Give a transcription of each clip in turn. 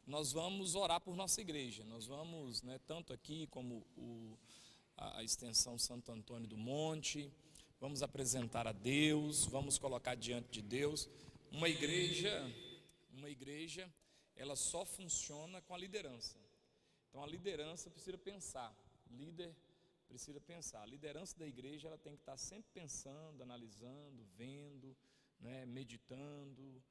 nós vamos orar por nossa igreja. Nós vamos, tanto aqui como a extensão Santo Antônio do Monte, vamos apresentar a Deus, vamos colocar diante de Deus. Uma igreja, ela só funciona com a liderança. Então a liderança precisa pensar, líder precisa pensar. A liderança da igreja, ela tem que estar sempre pensando, analisando, vendo, meditando,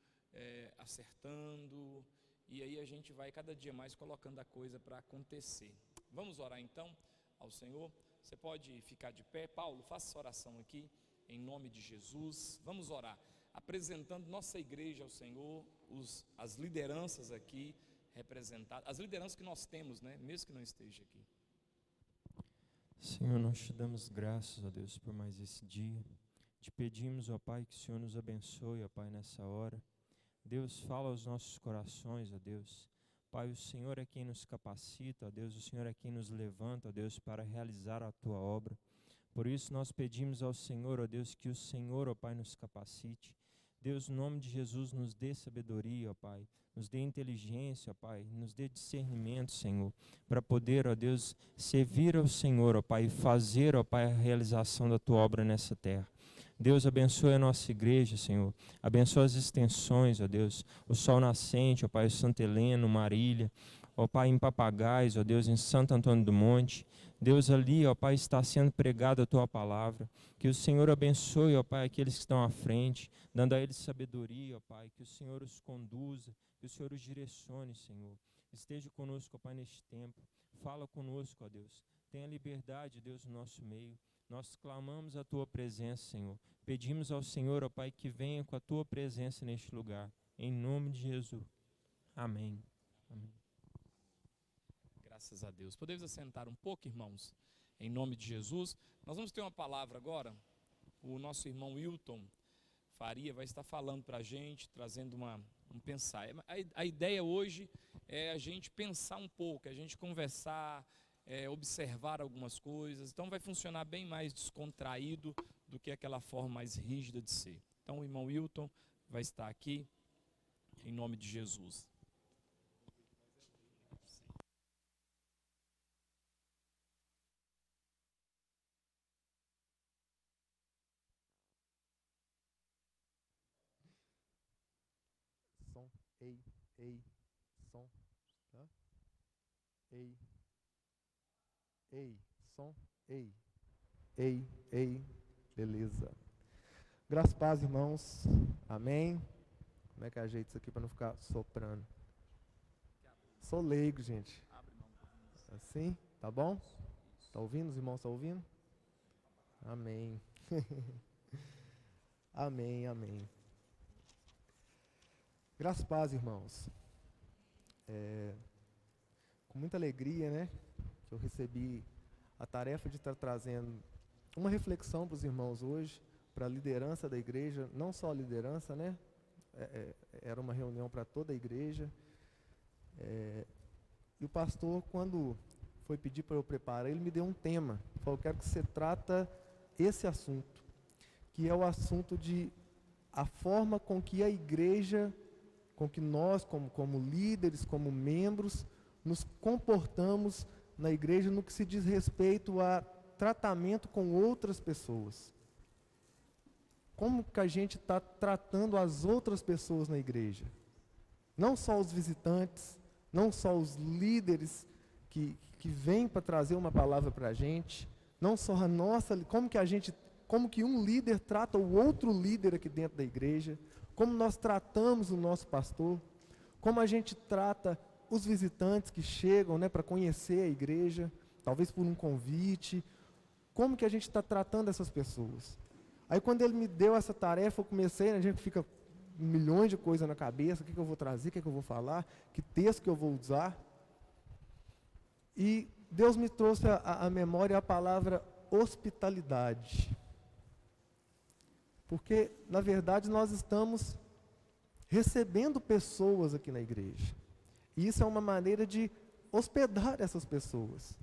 acertando, e aí a gente vai cada dia mais colocando a coisa para acontecer. Vamos orar então ao Senhor. Você pode ficar de pé. Paulo, faça essa oração aqui, em nome de Jesus. Vamos orar, apresentando nossa igreja ao Senhor, as lideranças aqui representadas, as lideranças que nós temos, mesmo que não esteja aqui. Senhor, nós te damos graças, ó Deus, por mais esse dia. Te pedimos, ó Pai, que o Senhor nos abençoe, ó Pai, nessa hora. Deus, fala aos nossos corações, ó Deus. Pai, o Senhor é quem nos capacita, ó Deus, o Senhor é quem nos levanta, ó Deus, para realizar a Tua obra. Por isso nós pedimos ao Senhor, ó Deus, que o Senhor, ó Pai, nos capacite. Deus, no nome de Jesus, nos dê sabedoria, ó Pai, nos dê inteligência, ó Pai, nos dê discernimento, Senhor, para poder, ó Deus, servir ao Senhor, ó Pai, e fazer, ó Pai, a realização da Tua obra nessa terra. Deus, abençoe a nossa igreja, Senhor, abençoe as extensões, ó Deus, o Sol Nascente, ó Pai, o Santa Helena, o Marília, ó Pai, em Papagais, ó Deus, em Santo Antônio do Monte. Deus, ali, ó Pai, está sendo pregada a Tua palavra. Que o Senhor abençoe, ó Pai, aqueles que estão à frente, dando a eles sabedoria, ó Pai. Que o Senhor os conduza, que o Senhor os direcione, Senhor. Esteja conosco, ó Pai, neste tempo. Fala conosco, ó Deus. Tenha liberdade, Deus, no nosso meio. Nós clamamos a Tua presença, Senhor. Pedimos ao Senhor, ó Pai, que venha com a Tua presença neste lugar. Em nome de Jesus. Amém. Amém. Graças a Deus. Podemos assentar um pouco, irmãos, em nome de Jesus. Nós vamos ter uma palavra agora. O nosso irmão Wilton Faria vai estar falando para a gente, trazendo um pensar. A ideia hoje é a gente pensar um pouco, a gente conversar, observar algumas coisas. Então vai funcionar bem mais descontraído do que aquela forma mais rígida de ser. Então o irmão Wilton vai estar aqui, em nome de Jesus. Som, ei, som, tá? Som, beleza. Graças a paz, irmãos, amém. Como é que ajeita isso aqui para não ficar soprando? Sou leigo, gente. Assim, tá bom? Tá ouvindo? Os irmãos estão ouvindo? Amém. Amém. Graças a paz, irmãos. Com muita alegria, que eu recebi a tarefa de estar trazendo uma reflexão para os irmãos hoje, para a liderança da igreja, não só a liderança, era uma reunião para toda a igreja. E o pastor, quando foi pedir para eu preparar, ele me deu um tema. Ele falou: quero que você trata esse assunto, que é o assunto de a forma com que a igreja, com que nós, como líderes, como membros, nos comportamos na igreja no que se diz respeito a tratamento com outras pessoas. Como que a gente está tratando as outras pessoas na igreja? Não só os visitantes, não só os líderes que vêm para trazer uma palavra para a gente, não só a nossa, como que um líder trata o outro líder aqui dentro da igreja, como nós tratamos o nosso pastor, como a gente trata os visitantes que chegam para conhecer a igreja, talvez por um convite, como que a gente está tratando essas pessoas. Aí quando ele me deu essa tarefa, eu comecei, a gente fica milhões de coisas na cabeça, o que eu vou trazer, o que eu vou falar, que texto que eu vou usar. E Deus me trouxe a memória a palavra hospitalidade. Porque, na verdade, nós estamos recebendo pessoas aqui na igreja. E isso é uma maneira de hospedar essas pessoas.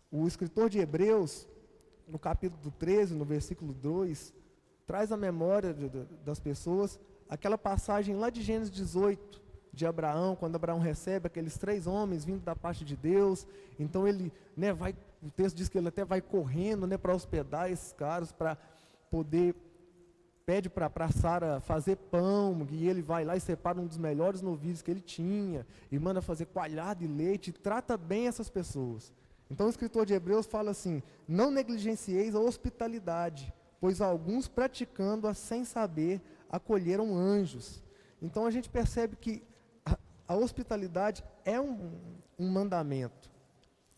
O escritor de Hebreus, no capítulo 13, no versículo 2, traz a memória das pessoas aquela passagem lá de Gênesis 18, de Abraão, quando Abraão recebe aqueles 3 homens vindo da parte de Deus. Então ele, o texto diz que ele até vai correndo, para hospedar esses caras, para poder, pede para Sara fazer pão, e ele vai lá e separa um dos melhores novilhos que ele tinha, e manda fazer coalhada e leite, e trata bem essas pessoas. Então o escritor de Hebreus fala assim: não negligencieis a hospitalidade, pois alguns, praticando-a sem saber, acolheram anjos. Então a gente percebe que a hospitalidade é um mandamento,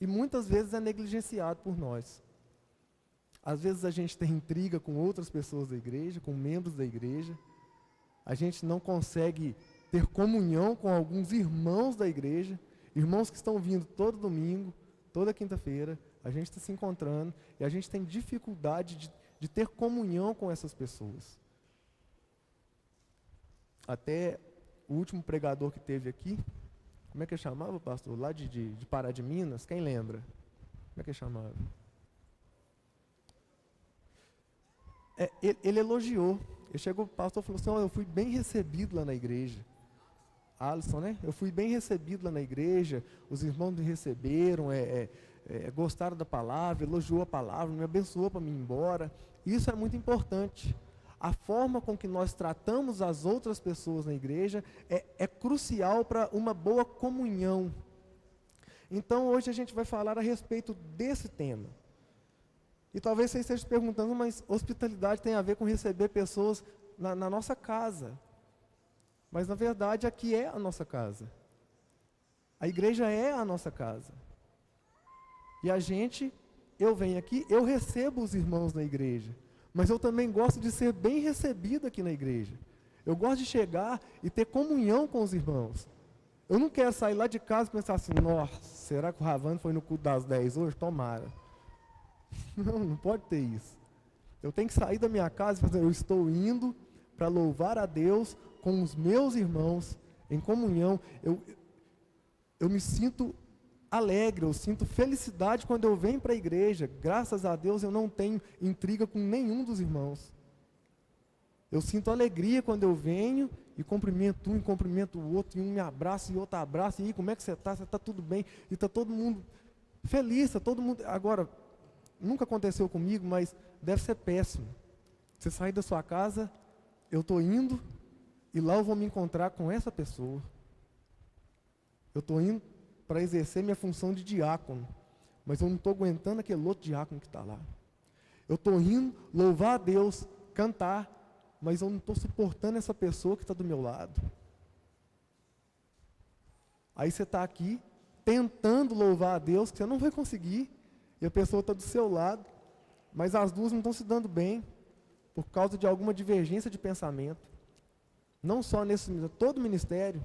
e muitas vezes é negligenciado por nós. Às vezes a gente tem intriga com outras pessoas da igreja, com membros da igreja, a gente não consegue ter comunhão com alguns irmãos da igreja, irmãos que estão vindo todo domingo, toda quinta-feira, a gente está se encontrando, e a gente tem dificuldade de ter comunhão com essas pessoas. Até o último pregador que teve aqui, como é que ele chamava, pastor? Lá de Pará de Minas, quem lembra? Como é que ele chamava? Ele elogiou. Ele chegou para o pastor e falou assim: eu fui bem recebido lá na igreja. Alisson, né? Eu fui bem recebido lá na igreja, os irmãos me receberam, gostaram da palavra, elogiou a palavra, me abençoou para mim ir embora. Isso é muito importante. A forma com que nós tratamos as outras pessoas na igreja é crucial para uma boa comunhão. Então hoje a gente vai falar a respeito desse tema. E talvez você esteja se perguntando: mas hospitalidade tem a ver com receber pessoas na nossa casa. Mas na verdade aqui é a nossa casa. A igreja é a nossa casa. E eu venho aqui, eu recebo os irmãos na igreja. Mas eu também gosto de ser bem recebido aqui na igreja. Eu gosto de chegar e ter comunhão com os irmãos. Eu não quero sair lá de casa e pensar assim: nossa, será que o Ravani foi no culto das 10 hoje? Tomara. Não pode ter isso. Eu tenho que sair da minha casa e fazer: eu estou indo para louvar a Deus com os meus irmãos, em comunhão. Eu me sinto alegre, eu sinto felicidade quando eu venho para a igreja. Graças a Deus eu não tenho intriga com nenhum dos irmãos. Eu sinto alegria quando eu venho e cumprimento um e cumprimento o outro, e um me abraça e outro abraça. E aí, como é que você está? Você está tudo bem? E está todo mundo feliz, está todo mundo... Agora, nunca aconteceu comigo, mas deve ser péssimo. Você sair da sua casa, eu estou indo, e lá eu vou me encontrar com essa pessoa. Eu estou indo para exercer minha função de diácono, mas eu não estou aguentando aquele outro diácono que está lá. Eu estou indo louvar a Deus, cantar, mas eu não estou suportando essa pessoa que está do meu lado. Aí você está aqui, tentando louvar a Deus, que você não vai conseguir, e a pessoa está do seu lado, mas as duas não estão se dando bem, por causa de alguma divergência de pensamento. Não só todo ministério,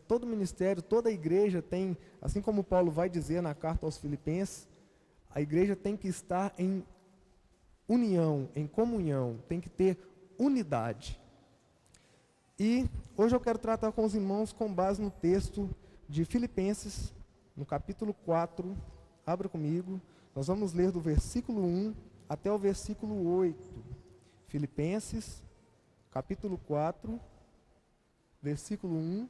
todo ministério, toda a igreja tem, assim como Paulo vai dizer na carta aos Filipenses, a igreja tem que estar em união, em comunhão, tem que ter unidade. E hoje eu quero tratar com os irmãos com base no texto de Filipenses, no capítulo 4, abra comigo, nós vamos ler do versículo 1 até o versículo 8. Filipenses, capítulo 4, versículo 1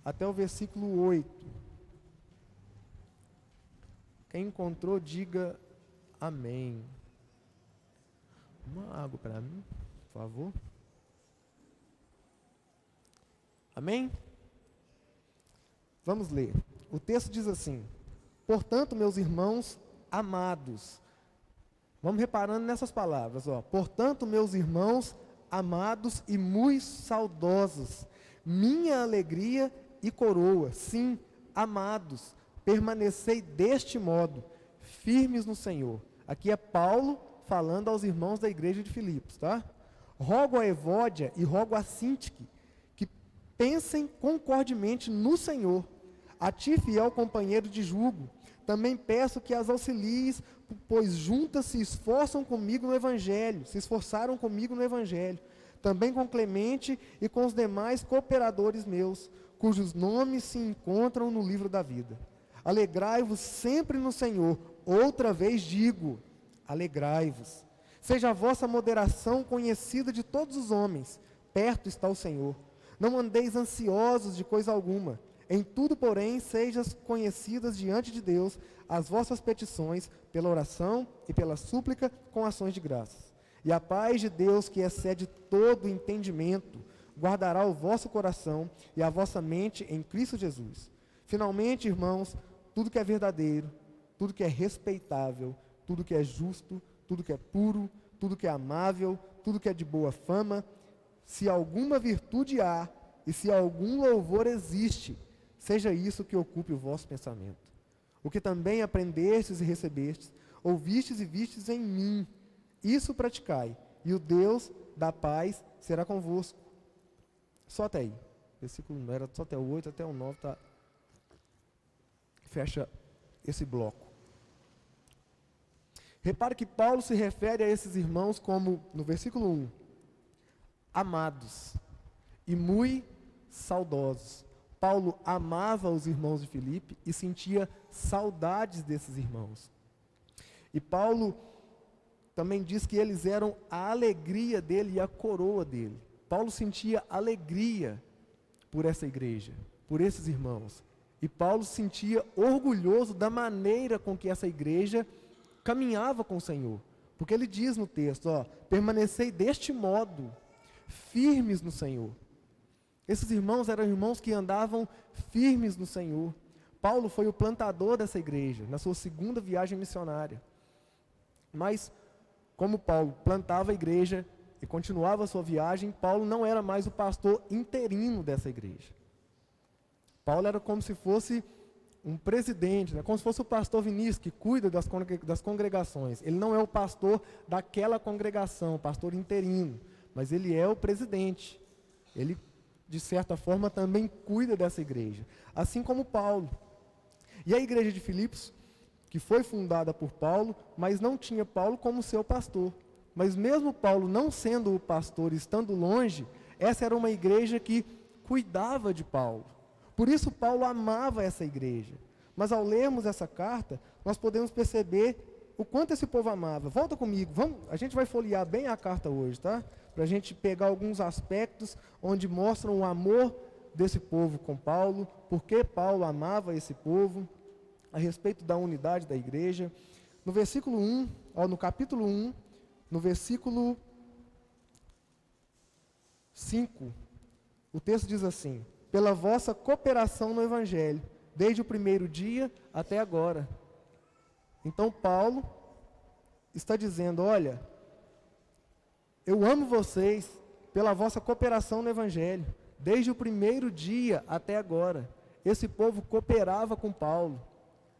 até o versículo 8. Quem encontrou, diga amém. Uma água para mim, por favor. Amém? Vamos ler. O texto diz assim: portanto, meus irmãos amados. Vamos reparando nessas palavras. Portanto, meus irmãos amados e muito saudosos, minha alegria e coroa, sim, amados, permanecei deste modo, firmes no Senhor. Aqui é Paulo falando aos irmãos da igreja de Filipos, tá? Rogo a Evódia e rogo a Sintique que pensem concordemente no Senhor. A ti, fiel companheiro de jugo, também peço que as auxilies, pois juntas se esforçam comigo no Evangelho, se esforçaram comigo no Evangelho, também com Clemente e com os demais cooperadores meus, cujos nomes se encontram no livro da vida. Alegrai-vos sempre no Senhor. Outra vez digo, alegrai-vos. Seja a vossa moderação conhecida de todos os homens. Perto está o Senhor. Não andeis ansiosos de coisa alguma. Em tudo, porém, sejam conhecidas diante de Deus as vossas petições, pela oração e pela súplica, com ações de graças. E a paz de Deus, que excede todo entendimento, guardará o vosso coração e a vossa mente em Cristo Jesus. Finalmente, irmãos, tudo que é verdadeiro, tudo que é respeitável, tudo que é justo, tudo que é puro, tudo que é amável, tudo que é de boa fama, se alguma virtude há e se algum louvor existe, seja isso que ocupe o vosso pensamento. O que também aprendestes e recebestes, ouvistes e vistes em mim, isso praticai, e o Deus da paz será convosco. Só até aí. Versículo 9, era só até o 8, até o 9, tá? Fecha esse bloco. Repare que Paulo se refere a esses irmãos como, no versículo 1, amados e muito saudosos. Paulo amava os irmãos de Filipe e sentia saudades desses irmãos. E Paulo também diz que eles eram a alegria dele e a coroa dele. Paulo sentia alegria por essa igreja, por esses irmãos. E Paulo se sentia orgulhoso da maneira com que essa igreja caminhava com o Senhor. Porque ele diz no texto, permanecei deste modo, firmes no Senhor. Esses irmãos eram irmãos que andavam firmes no Senhor. Paulo foi o plantador dessa igreja, na sua segunda viagem missionária. Mas, como Paulo plantava a igreja e continuava a sua viagem, Paulo não era mais o pastor interino dessa igreja. Paulo era como se fosse um presidente, como se fosse o pastor Vinícius, que cuida das congregações. Ele não é o pastor daquela congregação, o pastor interino, mas ele é o presidente. Ele, de certa forma, também cuida dessa igreja, assim como Paulo. E a igreja de Filipos, que foi fundada por Paulo, mas não tinha Paulo como seu pastor. Mas mesmo Paulo não sendo o pastor, estando longe, essa era uma igreja que cuidava de Paulo. Por isso Paulo amava essa igreja. Mas ao lermos essa carta, nós podemos perceber o quanto esse povo amava. Volta comigo, a gente vai folhear bem a carta hoje, tá? Para a gente pegar alguns aspectos onde mostram o amor desse povo com Paulo, por que Paulo amava esse povo, a respeito da unidade da igreja. No versículo 1, no capítulo 1, no versículo 5, o texto diz assim: pela vossa cooperação no Evangelho, desde o primeiro dia até agora. Então Paulo está dizendo, olha, eu amo vocês pela vossa cooperação no Evangelho, desde o primeiro dia até agora. Esse povo cooperava com Paulo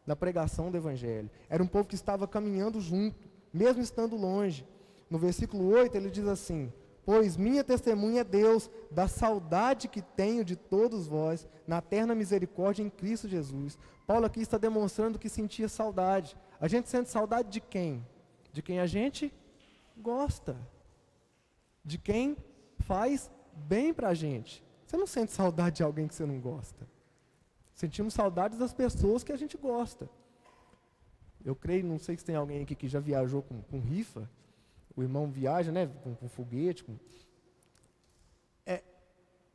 na pregação do Evangelho. Era um povo que estava caminhando junto, mesmo estando longe. No versículo 8 ele diz assim: pois minha testemunha é Deus, da saudade que tenho de todos vós, na eterna misericórdia em Cristo Jesus. Paulo aqui está demonstrando que sentia saudade. A gente sente saudade de quem? De quem a gente gosta. De quem faz bem para a gente. Você não sente saudade de alguém que você não gosta. Sentimos saudades das pessoas que a gente gosta. Eu creio, não sei se tem alguém aqui que já viajou com rifa. O irmão viaja, né, com foguete.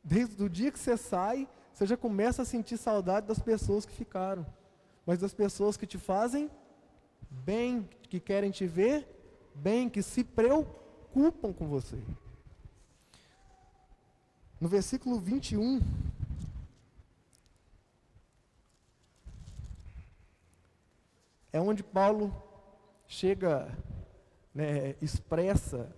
Desde o dia que você sai, você já começa a sentir saudade das pessoas que ficaram. Mas das pessoas que te fazem bem, que querem te ver bem, que se preocupam com você. No versículo 21, é onde Paulo chega, expressa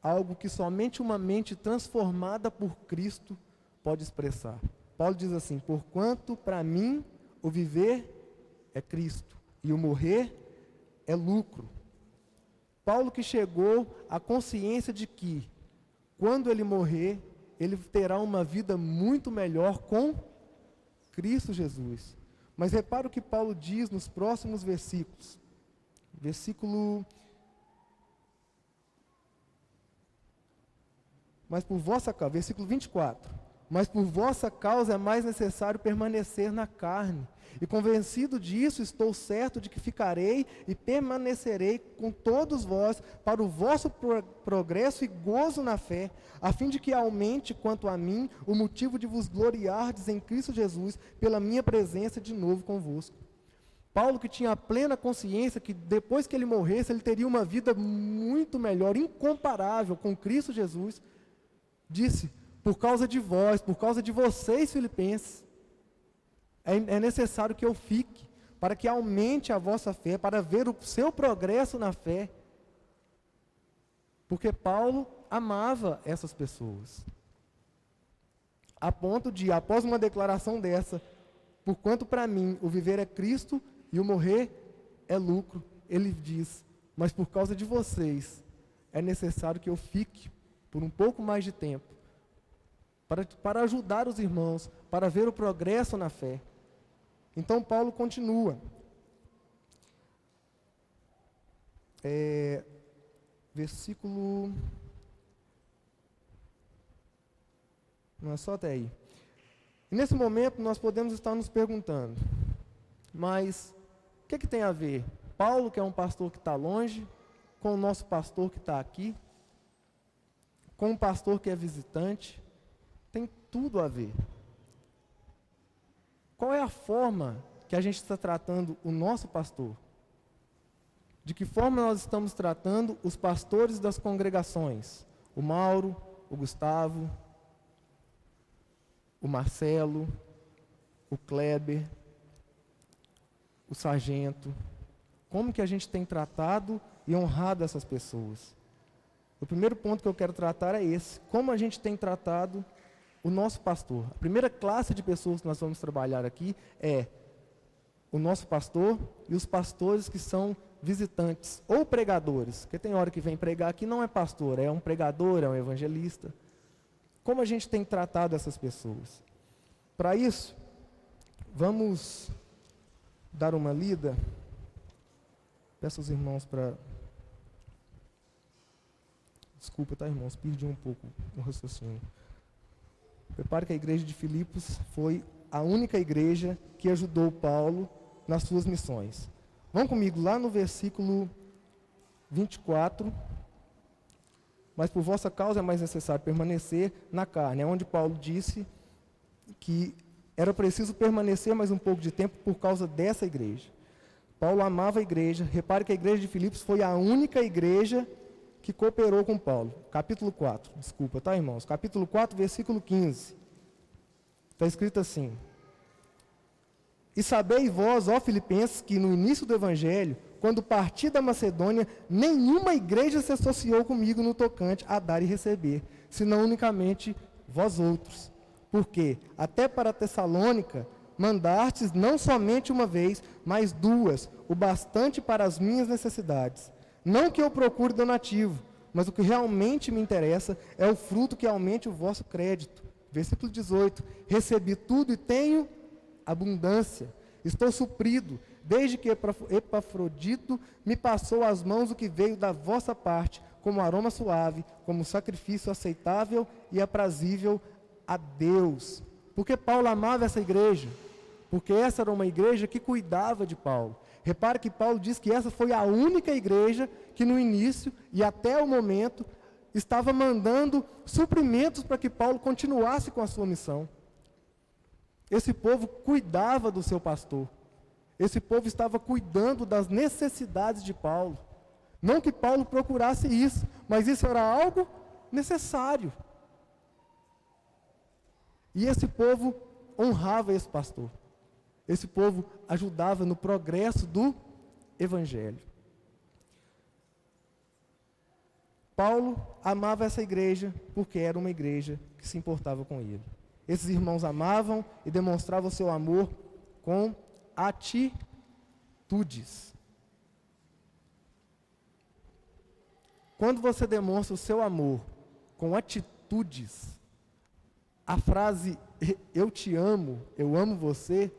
algo que somente uma mente transformada por Cristo pode expressar. Paulo diz assim: porquanto para mim o viver é Cristo e o morrer é lucro. Paulo que chegou à consciência de que quando ele morrer, ele terá uma vida muito melhor com Cristo Jesus. Mas repara o que Paulo diz nos próximos versículos. Versículo Mas por vossa causa, versículo 24. mas por vossa causa é mais necessário permanecer na carne. E convencido disso, estou certo de que ficarei e permanecerei com todos vós para o vosso progresso e gozo na fé, a fim de que aumente, quanto a mim, o motivo de vos gloriardes em Cristo Jesus, pela minha presença de novo convosco. Paulo, que tinha a plena consciência que depois que ele morresse, ele teria uma vida muito melhor, incomparável com Cristo Jesus, disse: por causa de vós, por causa de vocês, filipenses, é necessário que eu fique, para que aumente a vossa fé, para ver o seu progresso na fé. Porque Paulo amava essas pessoas. A ponto de, após uma declaração dessa, porquanto para mim o viver é Cristo e o morrer é lucro, ele diz: mas por causa de vocês, é necessário que eu fique por um pouco mais de tempo, para ajudar os irmãos, para ver o progresso na fé. Então Paulo continua. Versículo... Não é só até aí. E nesse momento nós podemos estar nos perguntando, mas o que tem a ver Paulo, que é um pastor que está longe, com o nosso pastor que está aqui, com um pastor que é visitante? Tem tudo a ver. Qual é a forma que a gente está tratando o nosso pastor? De que forma nós estamos tratando os pastores das congregações? O Mauro, o Gustavo, o Marcelo, o Kleber, o Sargento. Como que a gente tem tratado e honrado essas pessoas? O primeiro ponto que eu quero tratar é esse: como a gente tem tratado o nosso pastor. A primeira classe de pessoas que nós vamos trabalhar aqui é o nosso pastor e os pastores que são visitantes ou pregadores, porque tem hora que vem pregar aqui, não é pastor, é um pregador, é um evangelista. Como a gente tem tratado essas pessoas? Para isso, vamos dar uma lida. Peço aos irmãos para... Desculpa, tá, irmãos? Perdi um pouco o raciocínio. Prepare que a igreja de Filipos foi a única igreja que ajudou Paulo nas suas missões. Vão comigo lá no versículo 24. Mas por vossa causa é mais necessário permanecer na carne. É onde Paulo disse que era preciso permanecer mais um pouco de tempo por causa dessa igreja. Paulo amava a igreja. Repare que a igreja de Filipos foi a única igreja que cooperou com Paulo. Capítulo 4, desculpa, tá, irmãos? Capítulo 4, versículo 15. Está escrito assim: e sabei vós, ó Filipenses, que no início do Evangelho, quando parti da Macedônia, nenhuma igreja se associou comigo no tocante a dar e receber, senão unicamente vós outros. Porque até para Tessalônica mandastes não somente uma vez, mas duas, o bastante para as minhas necessidades. Não que eu procure donativo, mas o que realmente me interessa é o fruto que aumente o vosso crédito. Versículo 18: recebi tudo e tenho abundância. Estou suprido, desde que Epafrodito me passou às mãos o que veio da vossa parte, como aroma suave, como sacrifício aceitável e aprazível a Deus. Porque Paulo amava essa igreja? Porque essa era uma igreja que cuidava de Paulo. Repare que Paulo diz que essa foi a única igreja que no início e até o momento estava mandando suprimentos para que Paulo continuasse com a sua missão. Esse povo cuidava do seu pastor. Esse povo estava cuidando das necessidades de Paulo. Não que Paulo procurasse isso, mas isso era algo necessário. E esse povo honrava esse pastor. Esse povo ajudava no progresso do Evangelho. Paulo amava essa igreja porque era uma igreja que se importava com ele. Esses irmãos amavam e demonstravam seu amor com atitudes. Quando você demonstra o seu amor com atitudes, a frase eu te amo, eu amo você,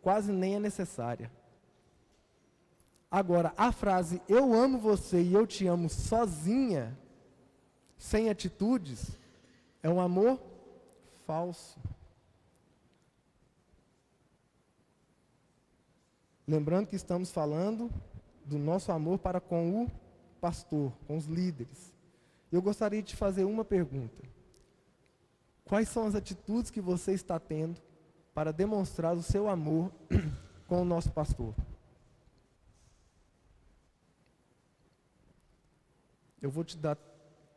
quase nem é necessária. Agora, a frase eu amo você e eu te amo sozinha, sem atitudes, é um amor falso. Lembrando que estamos falando do nosso amor para com o pastor, com os líderes. Eu gostaria de te fazer uma pergunta. Quais são as atitudes que você está tendo para demonstrar o seu amor com o nosso pastor? Eu vou te dar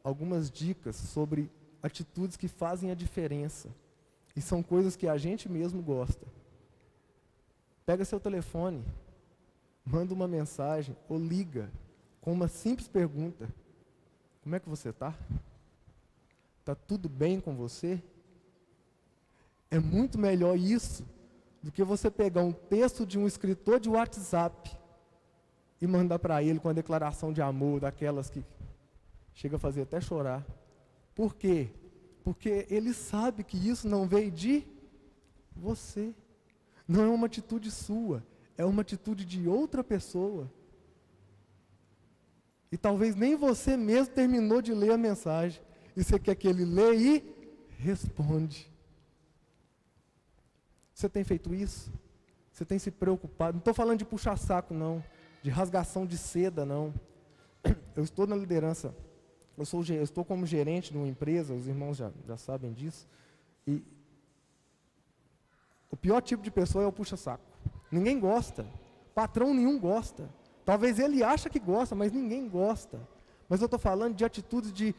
algumas dicas sobre atitudes que fazem a diferença. E são coisas que a gente mesmo gosta. Pega seu telefone, manda uma mensagem ou liga com uma simples pergunta. Como é que você está? Está tudo bem com você? É muito melhor isso do que você pegar um texto de um escritor de WhatsApp e mandar para ele com a declaração de amor, daquelas que chega a fazer até chorar. Por quê? Porque ele sabe que isso não veio de você. Não é uma atitude sua, é uma atitude de outra pessoa. E talvez nem você mesmo terminou de ler a mensagem. E você quer que ele lê e responde. Você tem feito isso? Você tem se preocupado? Não estou falando de puxar saco, não. De rasgação de seda, não. Eu estou na liderança. Eu estou como gerente de uma empresa, os irmãos já sabem disso. E o pior tipo de pessoa é o puxa-saco. Ninguém gosta. Patrão nenhum gosta. Talvez ele ache que gosta, mas ninguém gosta. Mas eu estou falando de atitudes de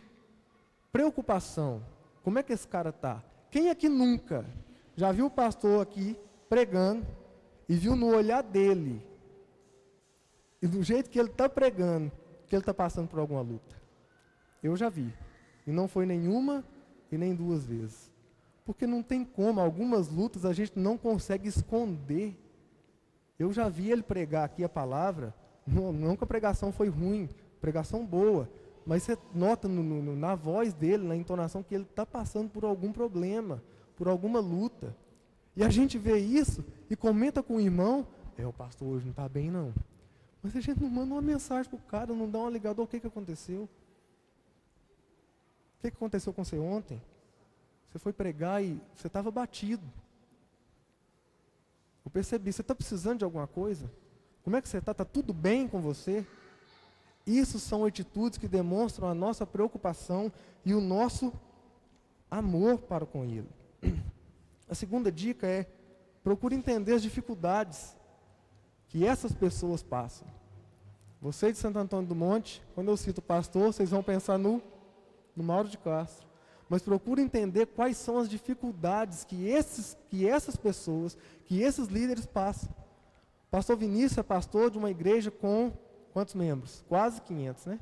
preocupação. Como é que esse cara está? Quem aqui nunca já viu o pastor aqui pregando e viu no olhar dele e do jeito que ele está pregando que ele está passando por alguma luta? Eu já vi. E não foi nenhuma e nem duas vezes. Porque não tem como, algumas lutas a gente não consegue esconder. Eu já vi ele pregar aqui a palavra, não que a pregação foi ruim, pregação boa, mas você nota na voz dele, na entonação, que ele está passando por algum problema, por alguma luta. E a gente vê isso e comenta com o irmão, o pastor hoje não está bem não. Mas a gente não manda uma mensagem para o cara, não dá uma ligada, o que aconteceu? O que aconteceu com você ontem? Você foi pregar e você estava batido. Eu percebi, você está precisando de alguma coisa? Como é que você está? Está tudo bem com você? Isso são atitudes que demonstram a nossa preocupação e o nosso amor para com Ele. A segunda dica é, procure entender as dificuldades que essas pessoas passam. Vocês de Santo Antônio do Monte, quando eu cito pastor, vocês vão pensar no Mauro de Castro. Mas procure entender quais são as dificuldades que essas pessoas, que esses líderes passam. Pastor Vinícius é pastor de uma igreja com quantos membros? Quase 500, né?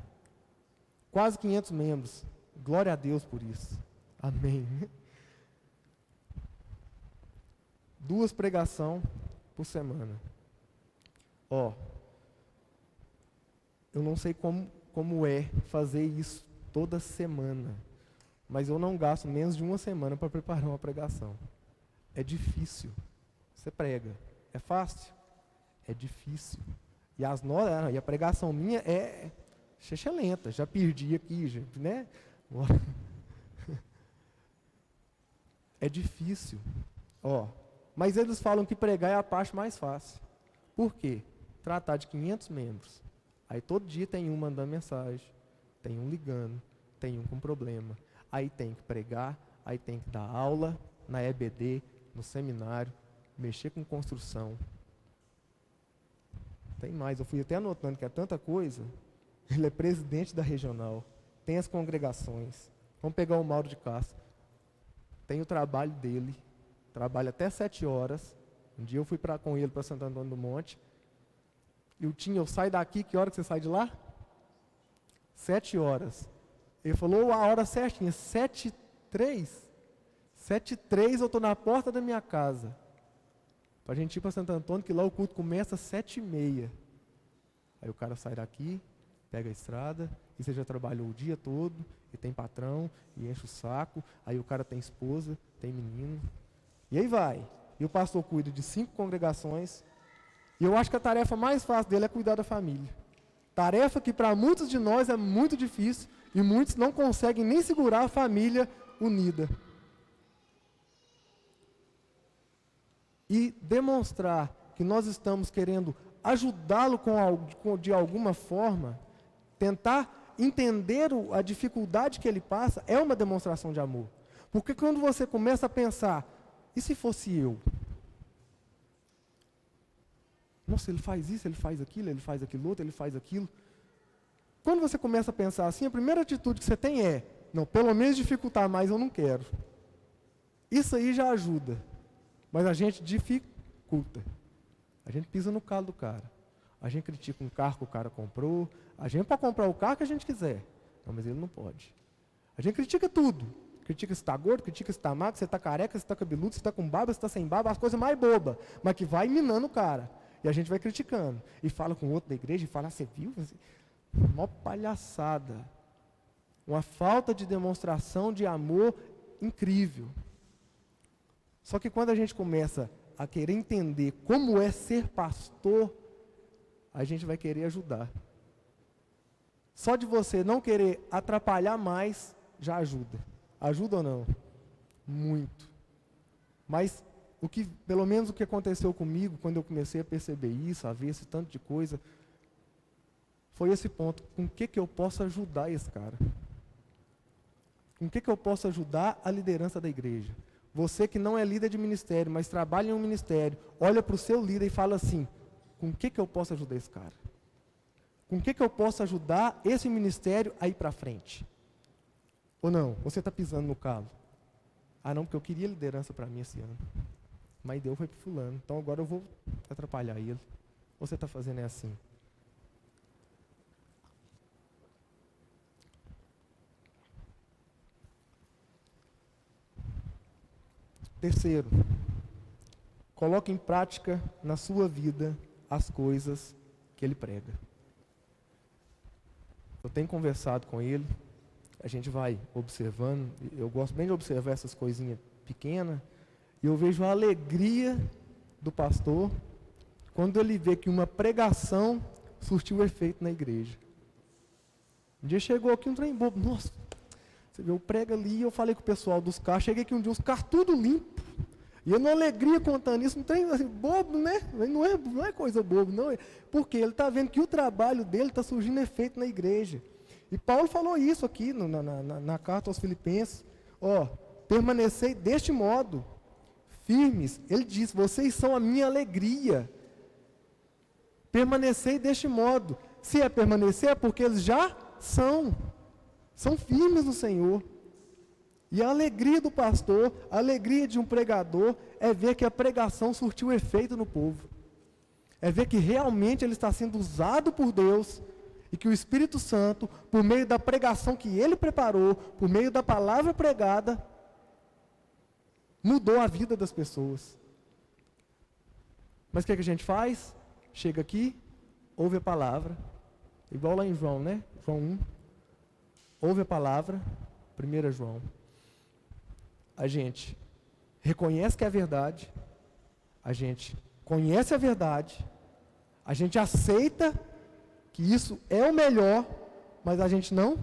Quase 500 membros. Glória a Deus por isso. Amém. 2 pregações por semana. Eu não sei como é fazer isso toda semana. Mas eu não gasto menos de uma semana para preparar uma pregação. É difícil. Você prega. É fácil? É difícil. E a pregação minha é lenta. Já perdi aqui, né? É difícil. Mas eles falam que pregar é a parte mais fácil. Por quê? Tratar de 500 membros. Aí todo dia tem um mandando mensagem, tem um ligando, tem um com problema. Aí tem que pregar, aí tem que dar aula na EBD, no seminário, mexer com construção. Tem mais, eu fui até anotando que é tanta coisa. Ele é presidente da regional, tem as congregações. Vamos pegar o Mauro de Castro. Tem o trabalho dele, trabalha até 7 horas. Um dia eu fui com ele para Santo Antônio do Monte. E eu saio daqui, que hora que você sai de lá? 7 horas. Ele falou a hora certinha, 7h03. 7h03 eu estou na porta da minha casa. Para a gente ir para Santo Antônio, que lá o culto começa às 7h30. Aí o cara sai daqui, pega a estrada, e você já trabalhou o dia todo, e tem patrão, e enche o saco, aí o cara tem esposa, tem menino. E aí vai. E o pastor cuida de 5 congregações. E eu acho que a tarefa mais fácil dele é cuidar da família. Tarefa que para muitos de nós é muito difícil, e muitos não conseguem nem segurar a família unida. e demonstrar que nós estamos querendo ajudá-lo de alguma forma, tentar entender a dificuldade que ele passa, é uma demonstração de amor. Porque quando você começa a pensar, e se fosse eu? Nossa, ele faz isso, ele faz aquilo outro, ele faz aquilo. Quando você começa a pensar assim, a primeira atitude que você tem é, não, pelo menos dificultar mais eu não quero. Isso aí já ajuda. Mas a gente dificulta. A gente pisa no calo do cara. A gente critica um carro que o cara comprou. A gente pode comprar o carro que a gente quiser. Não, mas ele não pode. A gente critica tudo. Critica se está gordo, critica se está magro, se está careca, se está cabeludo, se está com barba, se está sem barba, as coisas mais bobas. Mas que vai minando o cara. E a gente vai criticando. E fala com o outro da igreja e fala, você viu? Mó palhaçada. Uma falta de demonstração de amor incrível. Só que quando a gente começa a querer entender como é ser pastor, a gente vai querer ajudar. Só de você não querer atrapalhar mais, já ajuda. Ajuda ou não? Muito. Mas, pelo menos o que aconteceu comigo, quando eu comecei a perceber isso, a ver esse tanto de coisa, foi esse ponto. Com o que eu posso ajudar esse cara? Com o que eu posso ajudar a liderança da igreja? Você que não é líder de ministério, mas trabalha em um ministério, olha para o seu líder e fala assim, com o que eu posso ajudar esse cara? Com o que eu posso ajudar esse ministério a ir para frente? Ou não? Você está pisando no calo? Ah, não, porque eu queria liderança para mim esse ano. Mas Deus foi para fulano, então agora eu vou atrapalhar ele. Ou você está fazendo assim? Terceiro, coloque em prática na sua vida as coisas que ele prega. Eu tenho conversado com ele, a gente vai observando, eu gosto bem de observar essas coisinhas pequenas, e eu vejo a alegria do pastor quando ele vê que uma pregação surtiu efeito na igreja. Um dia chegou aqui um trem bobo, nossa, você vê, eu prego ali, eu falei com o pessoal dos carros, cheguei aqui um dia, os carros tudo limpo. E eu numa alegria contando isso, não tem assim, bobo, né? Não é coisa boba, não. Porque ele está vendo que o trabalho dele está surgindo efeito na igreja. E Paulo falou isso aqui na carta aos Filipenses. Permanecei deste modo, firmes. Ele diz, vocês são a minha alegria. Permanecei deste modo. Se é permanecer, é porque eles já são firmes no Senhor. E a alegria do pastor, a alegria de um pregador, é ver que a pregação surtiu efeito no povo. É ver que realmente ele está sendo usado por Deus, e que o Espírito Santo, por meio da pregação que ele preparou, por meio da palavra pregada, mudou a vida das pessoas. Mas o que a gente faz? Chega aqui, ouve a palavra, igual lá em João, né? João 1, ouve a palavra, 1 João. A gente reconhece que é verdade, a gente conhece a verdade, a gente aceita que isso é o melhor, mas a gente não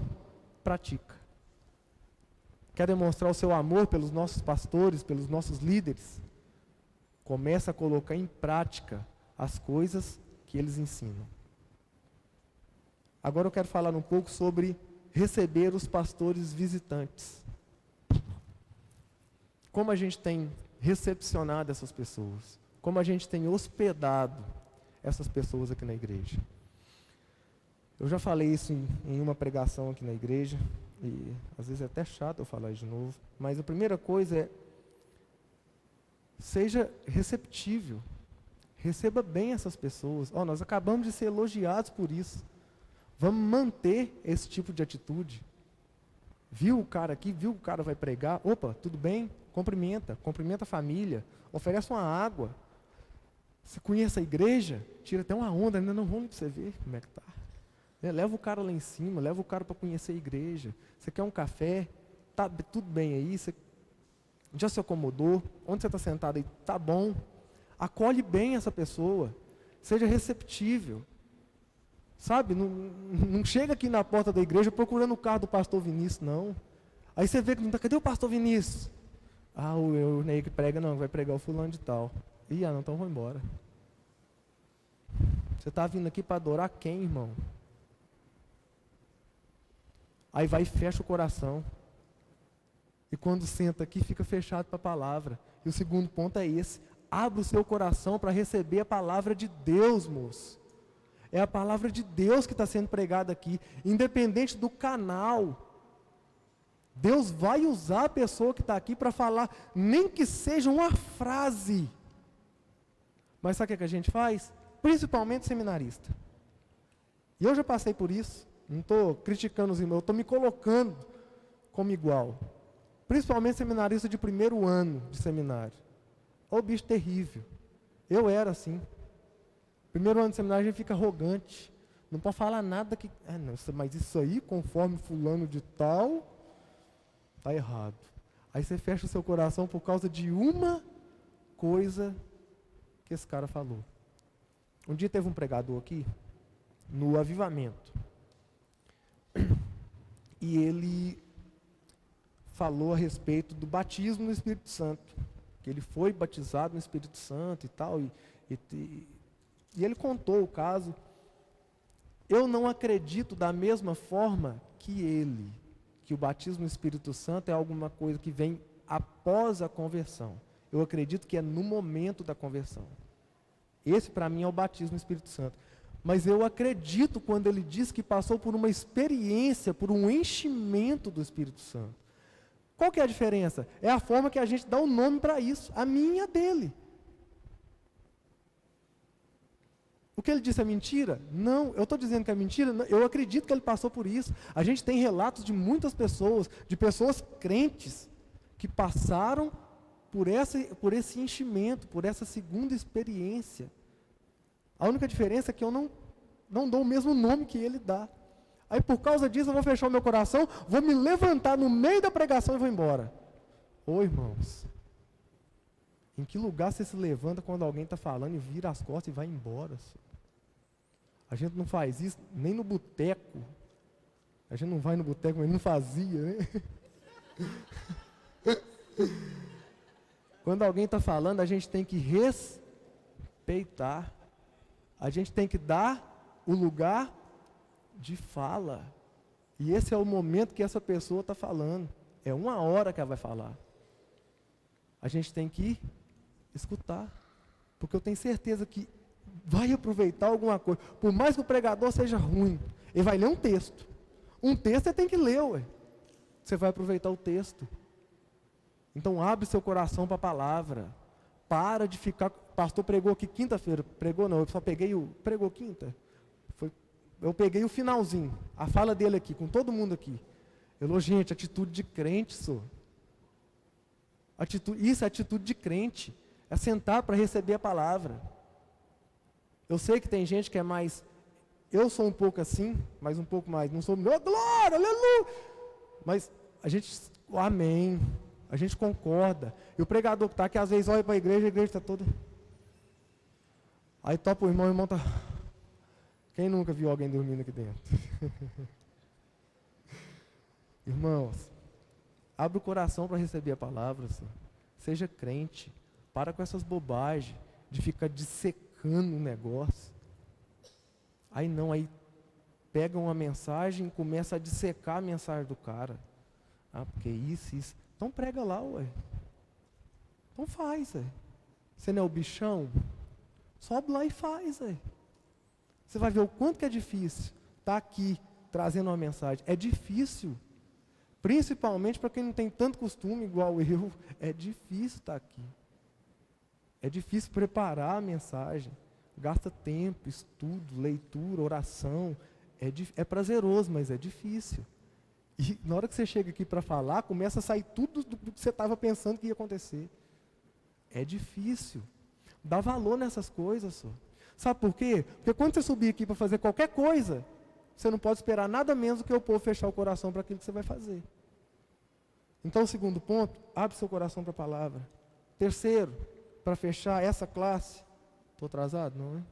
pratica. Quer demonstrar o seu amor pelos nossos pastores, pelos nossos líderes? Começa a colocar em prática as coisas que eles ensinam. Agora eu quero falar um pouco sobre receber os pastores visitantes. Como a gente tem recepcionado essas pessoas? Como a gente tem hospedado essas pessoas aqui na igreja? Eu já falei isso em uma pregação aqui na igreja, e às vezes é até chato eu falar isso de novo, mas a primeira coisa é, seja receptível, receba bem essas pessoas. Nós acabamos de ser elogiados por isso. Vamos manter esse tipo de atitude. Viu o cara aqui, viu o cara vai pregar, opa, tudo bem? Cumprimenta a família, oferece uma água. Você conhece a igreja? Tira até uma onda, ainda não vamos para você ver como é que está. Leva o cara lá em cima, leva o cara para conhecer a igreja. Você quer um café? Tá tudo bem aí? Você já se acomodou? Onde você está sentado aí? Tá bom. Acolhe bem essa pessoa. Seja receptível. Sabe? Não chega aqui na porta da igreja procurando o carro do pastor Vinícius, não. Aí você vê que não está. Cadê o pastor Vinícius? O Ney que prega, não, vai pregar o fulano de tal. Ih, não, então vou embora. Você está vindo aqui para adorar quem, irmão? Aí vai e fecha o coração. E quando senta aqui, fica fechado para a palavra. E o segundo ponto é esse. Abra o seu coração para receber a palavra de Deus, moço. É a palavra de Deus que está sendo pregada aqui. Independente do canal. Deus vai usar a pessoa que está aqui para falar, nem que seja uma frase. Mas sabe o que a gente faz? Principalmente seminarista. E eu já passei por isso. Não estou criticando os irmãos, eu estou me colocando como igual. Principalmente seminarista de primeiro ano de seminário. Ô bicho terrível. Eu era assim. Primeiro ano de seminário a gente fica arrogante. Não pode falar nada que... não, mas isso aí, conforme fulano de tal, está errado. Aí você fecha o seu coração por causa de uma coisa que esse cara falou. Um dia teve um pregador aqui, no avivamento. E ele falou a respeito do batismo no Espírito Santo. Que ele foi batizado no Espírito Santo e tal. E ele contou o caso. Eu não acredito da mesma forma que ele, que o batismo no Espírito Santo é alguma coisa que vem após a conversão. Eu acredito que é no momento da conversão. Esse para mim é o batismo no Espírito Santo. Mas eu acredito quando ele diz que passou por uma experiência, por um enchimento do Espírito Santo. Qual que é a diferença? É a forma que a gente dá o nome para isso, a minha e a dele. O que ele disse é mentira? Não, eu estou dizendo que é mentira, eu acredito que ele passou por isso. A gente tem relatos de muitas pessoas, de pessoas crentes, que passaram por esse enchimento, por essa segunda experiência. A única diferença é que eu não dou o mesmo nome que ele dá. Aí por causa disso eu vou fechar o meu coração, vou me levantar no meio da pregação e vou embora. Ô irmãos, em que lugar você se levanta quando alguém está falando e vira as costas e vai embora? A gente não faz isso nem no boteco. A gente não vai no boteco, mas não fazia, né? Quando alguém está falando, a gente tem que respeitar. A gente tem que dar o lugar de fala. E esse é o momento que essa pessoa está falando. É 1 hora que ela vai falar. A gente tem que escutar. Porque eu tenho certeza que vai aproveitar alguma coisa. Por mais que o pregador seja ruim, ele vai ler um texto. Um texto você tem que ler, ué. Você vai aproveitar o texto. Então abre seu coração para a palavra. Para de ficar... Pastor pregou aqui quinta-feira. Pregou não, eu só peguei Pregou quinta? Eu peguei o finalzinho. A fala dele aqui, com todo mundo aqui. Ele falou, gente, atitude de crente, senhor. Isso é atitude de crente. É sentar para receber a palavra. Eu sei que tem gente que é mais... Eu sou um pouco assim, mas um pouco mais. Não sou melhor, glória, aleluia. Mas a gente... Amém. A gente concorda. E o pregador que está aqui, às vezes olha para a igreja está toda... Aí topa o irmão está... Quem nunca viu alguém dormindo aqui dentro? Irmãos, abre o coração para receber a palavra, senhor. Seja crente. Para com essas bobagens de ficar dissecando o negócio. Aí não, aí pega uma mensagem e começa a dissecar a mensagem do cara. Ah, porque isso. Então prega lá, ué. Então faz, ué. Você não é o bichão? Sobe lá e faz, ué. Você vai ver o quanto que é difícil estar aqui trazendo uma mensagem. É difícil. Principalmente para quem não tem tanto costume igual eu. É difícil estar aqui. É difícil preparar a mensagem. Gasta tempo, estudo, leitura, oração. É prazeroso, mas é difícil. E na hora que você chega aqui para falar, começa a sair tudo do que você estava pensando que ia acontecer. É difícil. Dá valor nessas coisas, só. Sabe por quê? Porque quando você subir aqui para fazer qualquer coisa, você não pode esperar nada menos do que o povo fechar o coração para aquilo que você vai fazer. Então, o segundo ponto, abre seu coração para a palavra. Terceiro, para fechar essa classe, estou atrasado, não é?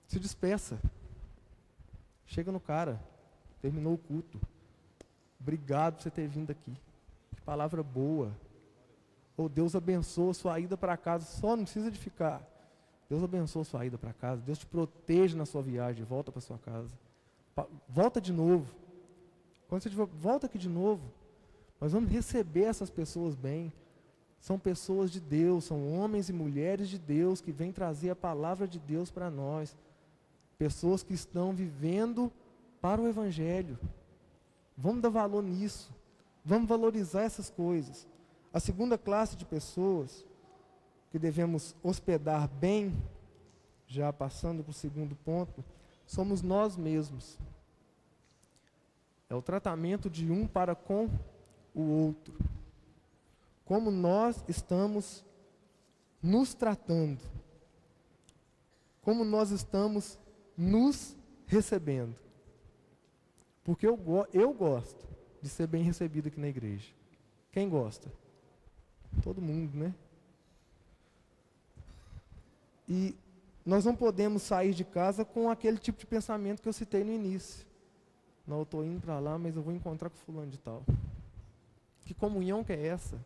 Se despeça. Chega no cara. Terminou o culto. Obrigado por você ter vindo aqui. Que palavra boa. Ou Deus abençoa a sua ida para casa, só não precisa de ficar. Deus abençoa a sua ida para casa, Deus te proteja na sua viagem, volta para sua casa. Volta de novo. Quando você tiver, volta aqui de novo. Nós vamos receber essas pessoas bem. São pessoas de Deus, são homens e mulheres de Deus que vêm trazer a palavra de Deus para nós. Pessoas que estão vivendo para o Evangelho. Vamos dar valor nisso. Vamos valorizar essas coisas. A segunda classe de pessoas que devemos hospedar bem, já passando para o segundo ponto, somos nós mesmos. É o tratamento de um para com o outro. Como nós estamos nos tratando. Como nós estamos nos recebendo. Porque eu gosto de ser bem recebido aqui na igreja. Quem gosta? Todo mundo, né? E nós não podemos sair de casa com aquele tipo de pensamento que eu citei no início. Não, eu estou indo para lá, mas eu vou encontrar com fulano de tal. Que comunhão que é essa?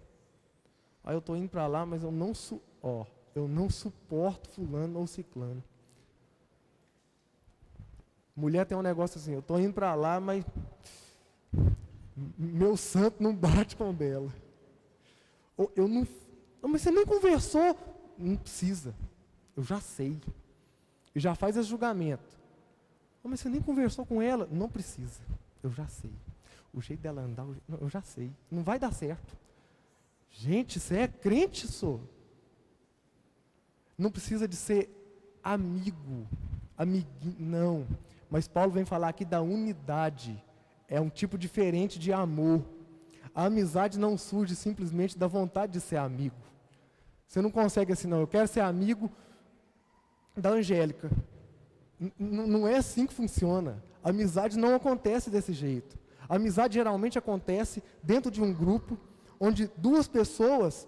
Aí eu estou indo para lá, mas eu não suporto fulano ou ciclano. Mulher tem um negócio assim, eu estou indo para lá, mas meu santo não bate com o dela. Ou eu não, mas você nem conversou. Não precisa, eu já sei. E já faz esse julgamento. Mas você nem conversou com ela. Não precisa, eu já sei. O jeito dela andar, eu já sei. Não vai dar certo. Gente, você é crente, só. Não precisa de ser amigo, amiguinho, não. Mas Paulo vem falar aqui da unidade. É um tipo diferente de amor. A amizade não surge simplesmente da vontade de ser amigo. Você não consegue assim, não. Eu quero ser amigo da Angélica. Não é assim que funciona. A amizade não acontece desse jeito. A amizade geralmente acontece dentro de um grupo, onde duas pessoas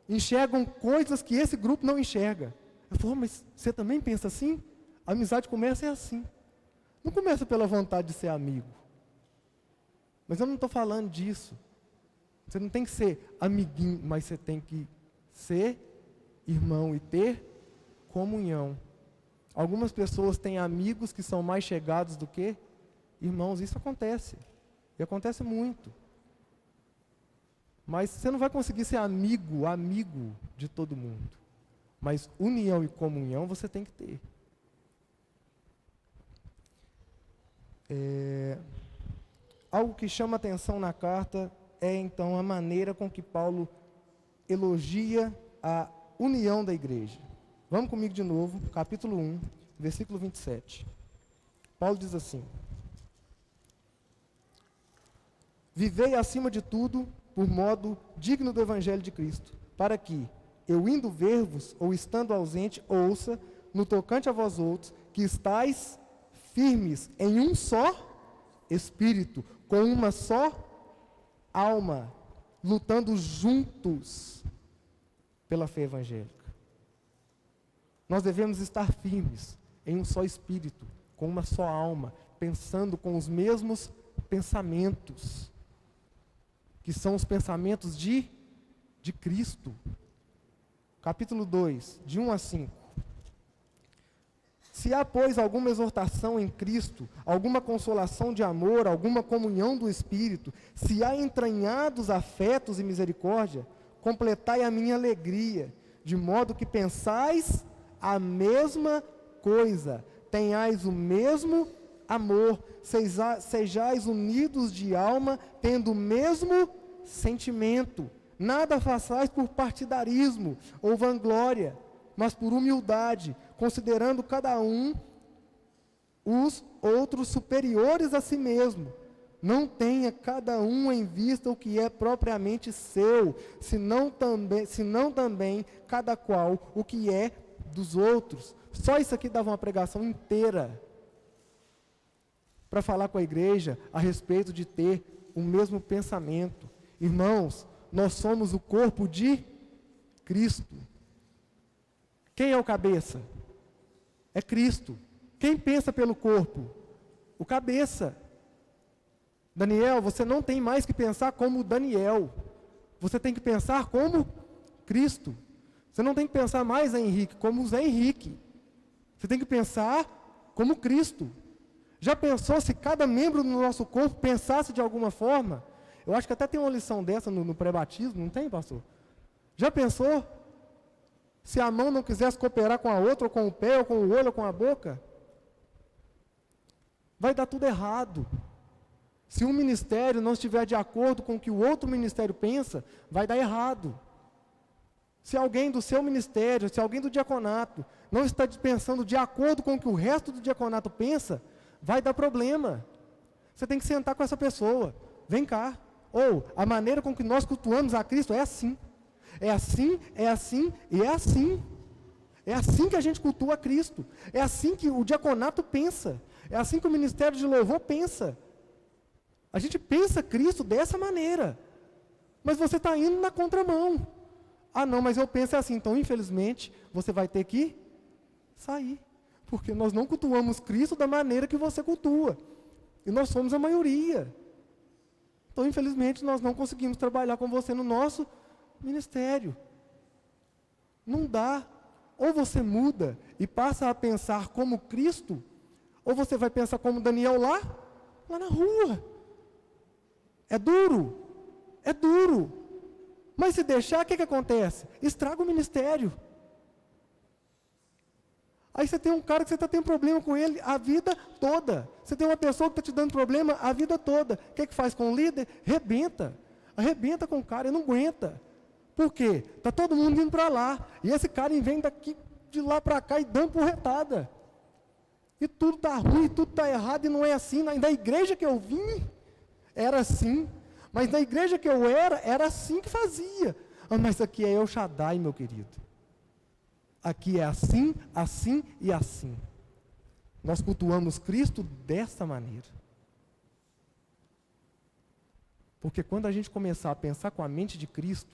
enxergam coisas que esse grupo não enxerga. Eu falo, mas você também pensa assim? A amizade começa assim. Não começa pela vontade de ser amigo. Mas eu não estou falando disso. Você não tem que ser amiguinho, mas você tem que ser irmão e ter comunhão. Algumas pessoas têm amigos que são mais chegados do que irmãos. Isso acontece. E acontece muito. Mas você não vai conseguir ser amigo de todo mundo. Mas união e comunhão você tem que ter. Algo que chama atenção na carta é então a maneira com que Paulo elogia a união da igreja. Vamos comigo de novo, capítulo 1, versículo 27. Paulo diz assim: vivei acima de tudo por modo digno do evangelho de Cristo, para que, eu indo ver-vos, ou estando ausente, ouça, no tocante a vós outros, que estáis firmes em um só espírito, com uma só alma, lutando juntos pela fé evangélica. Nós devemos estar firmes em um só espírito, com uma só alma, pensando com os mesmos pensamentos, que são os pensamentos de Cristo. Capítulo 2, de 1 a 5. Se há, pois, alguma exortação em Cristo, alguma consolação de amor, alguma comunhão do Espírito, se há entranhados afetos e misericórdia, completai a minha alegria, de modo que pensais a mesma coisa, tenhais o mesmo amor, sejais unidos de alma, tendo o mesmo sentimento. Nada façais por partidarismo ou vanglória, mas por humildade, considerando cada um os outros superiores a si mesmo. Não tenha cada um em vista o que é propriamente seu, senão também cada qual o que é dos outros. Só isso aqui dava uma pregação inteira para falar com a igreja a respeito de ter o mesmo pensamento. Irmãos, nós somos o corpo de Cristo. Quem é o cabeça? É Cristo. Quem pensa pelo corpo? O cabeça. Daniel, você não tem mais que pensar como Daniel. Você tem que pensar como Cristo. Você não tem que pensar mais em Henrique como o Zé Henrique. Você tem que pensar como Cristo. Já pensou se cada membro do nosso corpo pensasse de alguma forma? Eu acho que até tem uma lição dessa no pré-batismo, não tem, pastor? Já pensou? Se a mão não quisesse cooperar com a outra, ou com o pé, ou com o olho, ou com a boca? Vai dar tudo errado. Se um ministério não estiver de acordo com o que o outro ministério pensa, vai dar errado. Se alguém do seu ministério, se alguém do diaconato, não está pensando de acordo com o que o resto do diaconato pensa, vai dar problema. Você tem que sentar com essa pessoa. Vem cá. Ou, a maneira com que nós cultuamos a Cristo é assim. É assim, é assim e é assim. É assim que a gente cultua a Cristo. É assim que o diaconato pensa. É assim que o ministério de louvor pensa. A gente pensa Cristo dessa maneira. Mas você está indo na contramão. Ah, não, mas eu penso assim. Então, infelizmente, você vai ter que sair. Porque nós não cultuamos Cristo da maneira que você cultua. E nós somos a maioria. Então, infelizmente, nós não conseguimos trabalhar com você no nosso ministério. Não dá. Ou você muda e passa a pensar como Cristo, ou você vai pensar como Daniel lá na rua. É duro. É duro. Mas se deixar, o que acontece? Estraga o ministério. Aí você tem um cara que você está tendo problema com ele a vida toda. Você tem uma pessoa que está te dando problema a vida toda. O que faz com o líder? Rebenta. Arrebenta com o cara, ele não aguenta. Por quê? Está todo mundo indo para lá. E esse cara vem daqui, de lá para cá e dando porretada. E tudo está ruim, tudo está errado e não é assim. Na igreja que eu vim, era assim. Mas na igreja que eu era assim que fazia. Ah, mas aqui é El Shaddai, meu querido. Aqui é assim, assim e assim. Nós cultuamos Cristo dessa maneira. Porque quando a gente começar a pensar com a mente de Cristo,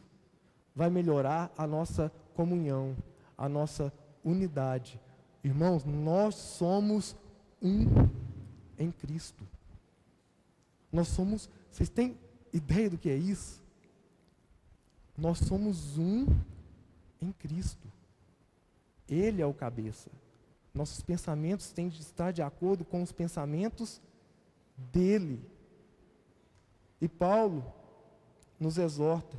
vai melhorar a nossa comunhão, a nossa unidade. Irmãos, nós somos um em Cristo. Nós somos, vocês têm ideia do que é isso? Nós somos um em Cristo. Ele é o cabeça. Nossos pensamentos têm de estar de acordo com os pensamentos dele. E Paulo nos exorta: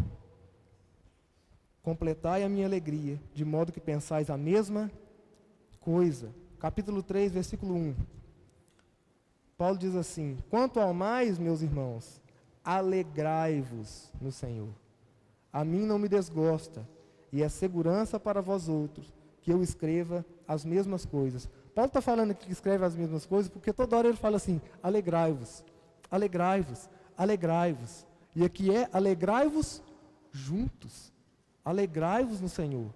completai a minha alegria, de modo que pensais a mesma coisa. Capítulo 3, versículo 1. Paulo diz assim: quanto ao mais, meus irmãos, alegrai-vos no Senhor. A mim não me desgosta, e é segurança para vós outros, que eu escreva as mesmas coisas. Paulo está falando que escreve as mesmas coisas, porque toda hora ele fala assim: alegrai-vos, alegrai-vos, alegrai-vos. E aqui é alegrai-vos juntos. Alegrai-vos no Senhor.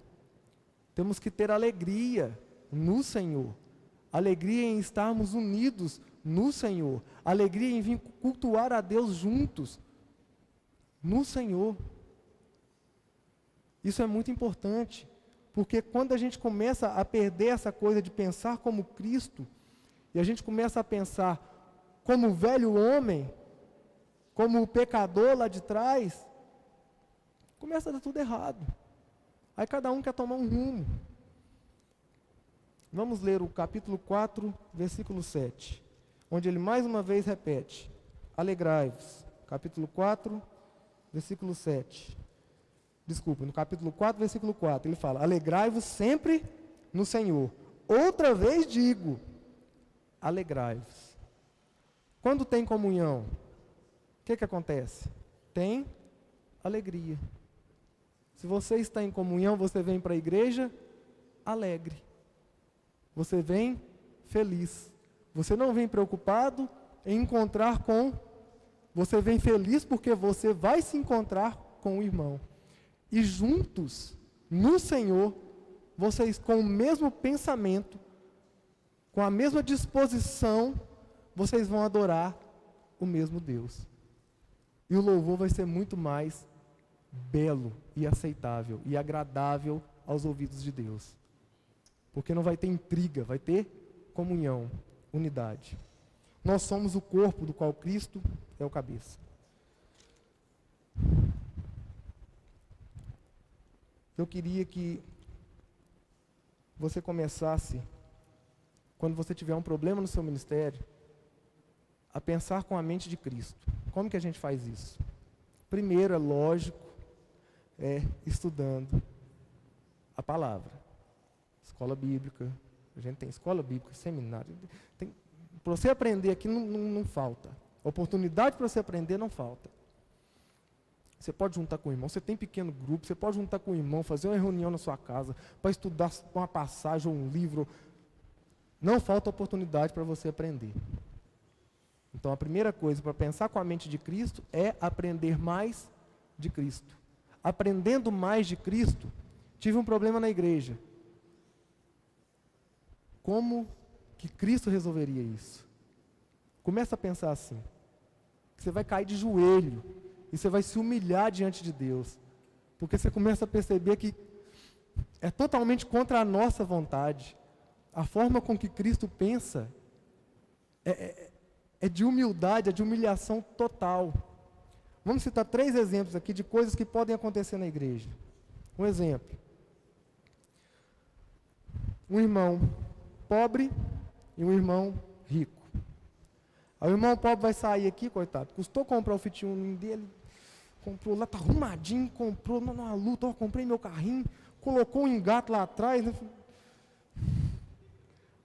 Temos que ter alegria no Senhor. Alegria em estarmos unidos no Senhor. Alegria em vir cultuar a Deus juntos no Senhor. Isso é muito importante, porque quando a gente começa a perder essa coisa de pensar como Cristo, e a gente começa a pensar como o velho homem, como o pecador lá de trás, começa a dar tudo errado. Aí cada um quer tomar um rumo. Vamos ler o capítulo 4, versículo 7, onde ele mais uma vez repete: alegrai-vos. Capítulo 4, versículo 7. Desculpa, no capítulo 4, versículo 4, ele fala: alegrai-vos sempre no Senhor. Outra vez digo, alegrai-vos. Quando tem comunhão, o que acontece? Tem alegria. Se você está em comunhão, você vem para a igreja alegre. Você vem feliz. Você não vem preocupado em encontrar com... Você vem feliz porque você vai se encontrar com o irmão. E juntos, no Senhor, vocês com o mesmo pensamento, com a mesma disposição, vocês vão adorar o mesmo Deus. E o louvor vai ser muito mais belo e aceitável e agradável aos ouvidos de Deus. Porque não vai ter intriga, vai ter comunhão, unidade. Nós somos o corpo do qual Cristo é o cabeça. Eu queria que você começasse, quando você tiver um problema no seu ministério, a pensar com a mente de Cristo. Como que a gente faz isso? Primeiro, é lógico, estudando a palavra. Escola bíblica, a gente tem escola bíblica, seminário. Para você aprender aqui não falta. Oportunidade para você aprender não falta. Você pode juntar com o irmão, você tem pequeno grupo, você pode juntar com o irmão, fazer uma reunião na sua casa, para estudar uma passagem ou um livro. Não falta oportunidade para você aprender. Então, a primeira coisa para pensar com a mente de Cristo é aprender mais de Cristo. Aprendendo mais de Cristo, tive um problema na igreja. Como que Cristo resolveria isso? Começa a pensar assim. Você vai cair de joelho e você vai se humilhar diante de Deus. Porque você começa a perceber que é totalmente contra a nossa vontade. A forma com que Cristo pensa é de humildade, é de humilhação total. Vamos citar 3 exemplos aqui de coisas que podem acontecer na igreja. Um exemplo. Um irmão pobre e um irmão rico. Aí o irmão pobre vai sair aqui, coitado, custou comprar o Fit Uno dele, comprou lá, tá arrumadinho, comprou numa luta, comprei meu carrinho, colocou um engate lá atrás, né?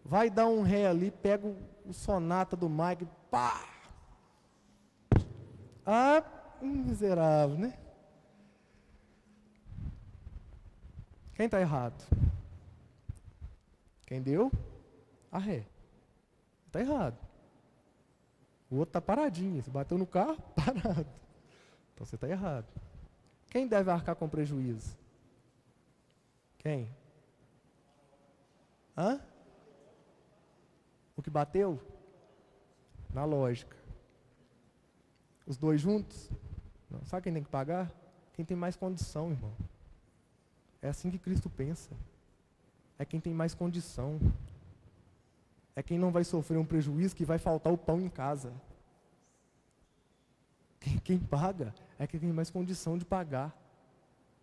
Vai dar um ré ali, pega o Sonata do Mike, pá! Ah, miserável, né? Quem está errado? Quem deu? A ré. Está errado. O outro está paradinho. Você bateu no carro, parado. Então você está errado. Quem deve arcar com prejuízo? Quem? Hã? O que bateu? Na lógica. Os dois juntos? Não. Sabe quem tem que pagar? Quem tem mais condição, irmão. É assim que Cristo pensa. É quem tem mais condição. É quem não vai sofrer um prejuízo, que vai faltar o pão em casa. Quem paga é quem tem mais condição de pagar.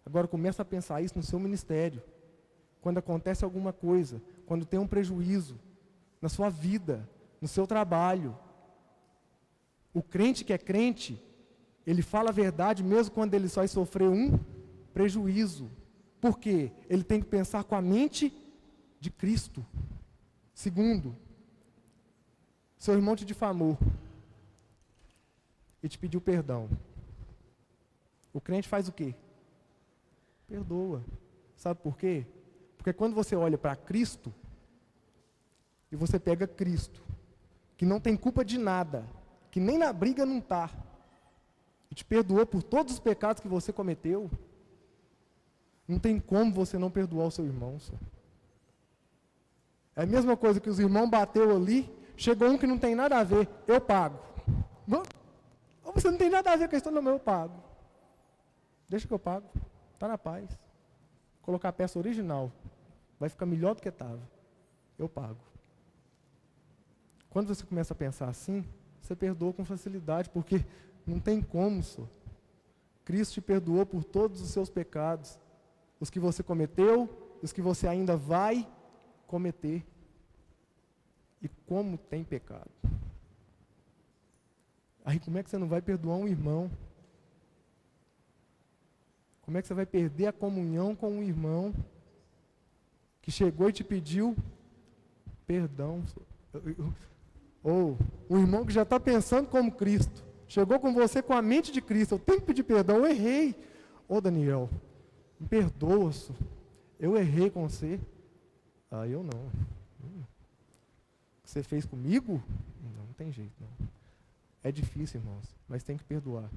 Agora começa a pensar isso no seu ministério. Quando acontece alguma coisa, quando tem um prejuízo na sua vida, no seu trabalho. O crente que é crente, ele fala a verdade mesmo quando ele só vai sofrer um prejuízo. Por quê? Ele tem que pensar com a mente de Cristo. Segundo, seu irmão te difamou e te pediu perdão. O crente faz o quê? Perdoa. Sabe por quê? Porque quando você olha para Cristo e você pega Cristo, que não tem culpa de nada, que nem na briga não está, e te perdoou por todos os pecados que você cometeu, não tem como você não perdoar o seu irmão. Senhor. É a mesma coisa que os irmãos bateu ali, chegou um que não tem nada a ver, eu pago. Você não tem nada a ver com a história, não, eu pago. Deixa que eu pago, está na paz. Colocar a peça original, vai ficar melhor do que estava. Eu pago. Quando você começa a pensar assim, você perdoa com facilidade, porque não tem como, senhor. Cristo te perdoou por todos os seus pecados, os que você cometeu, os que você ainda vai cometer. E como tem pecado. Aí como é que você não vai perdoar um irmão? Como é que você vai perder a comunhão com um irmão que chegou e te pediu perdão? Ou o irmão que já está pensando como Cristo, chegou com você com a mente de Cristo, eu tenho que pedir perdão, eu errei. Ô Daniel, me perdoa, eu errei com você. Ah, eu não. O que você fez comigo? Não tem jeito, não. É difícil, irmãos, mas tem que perdoar.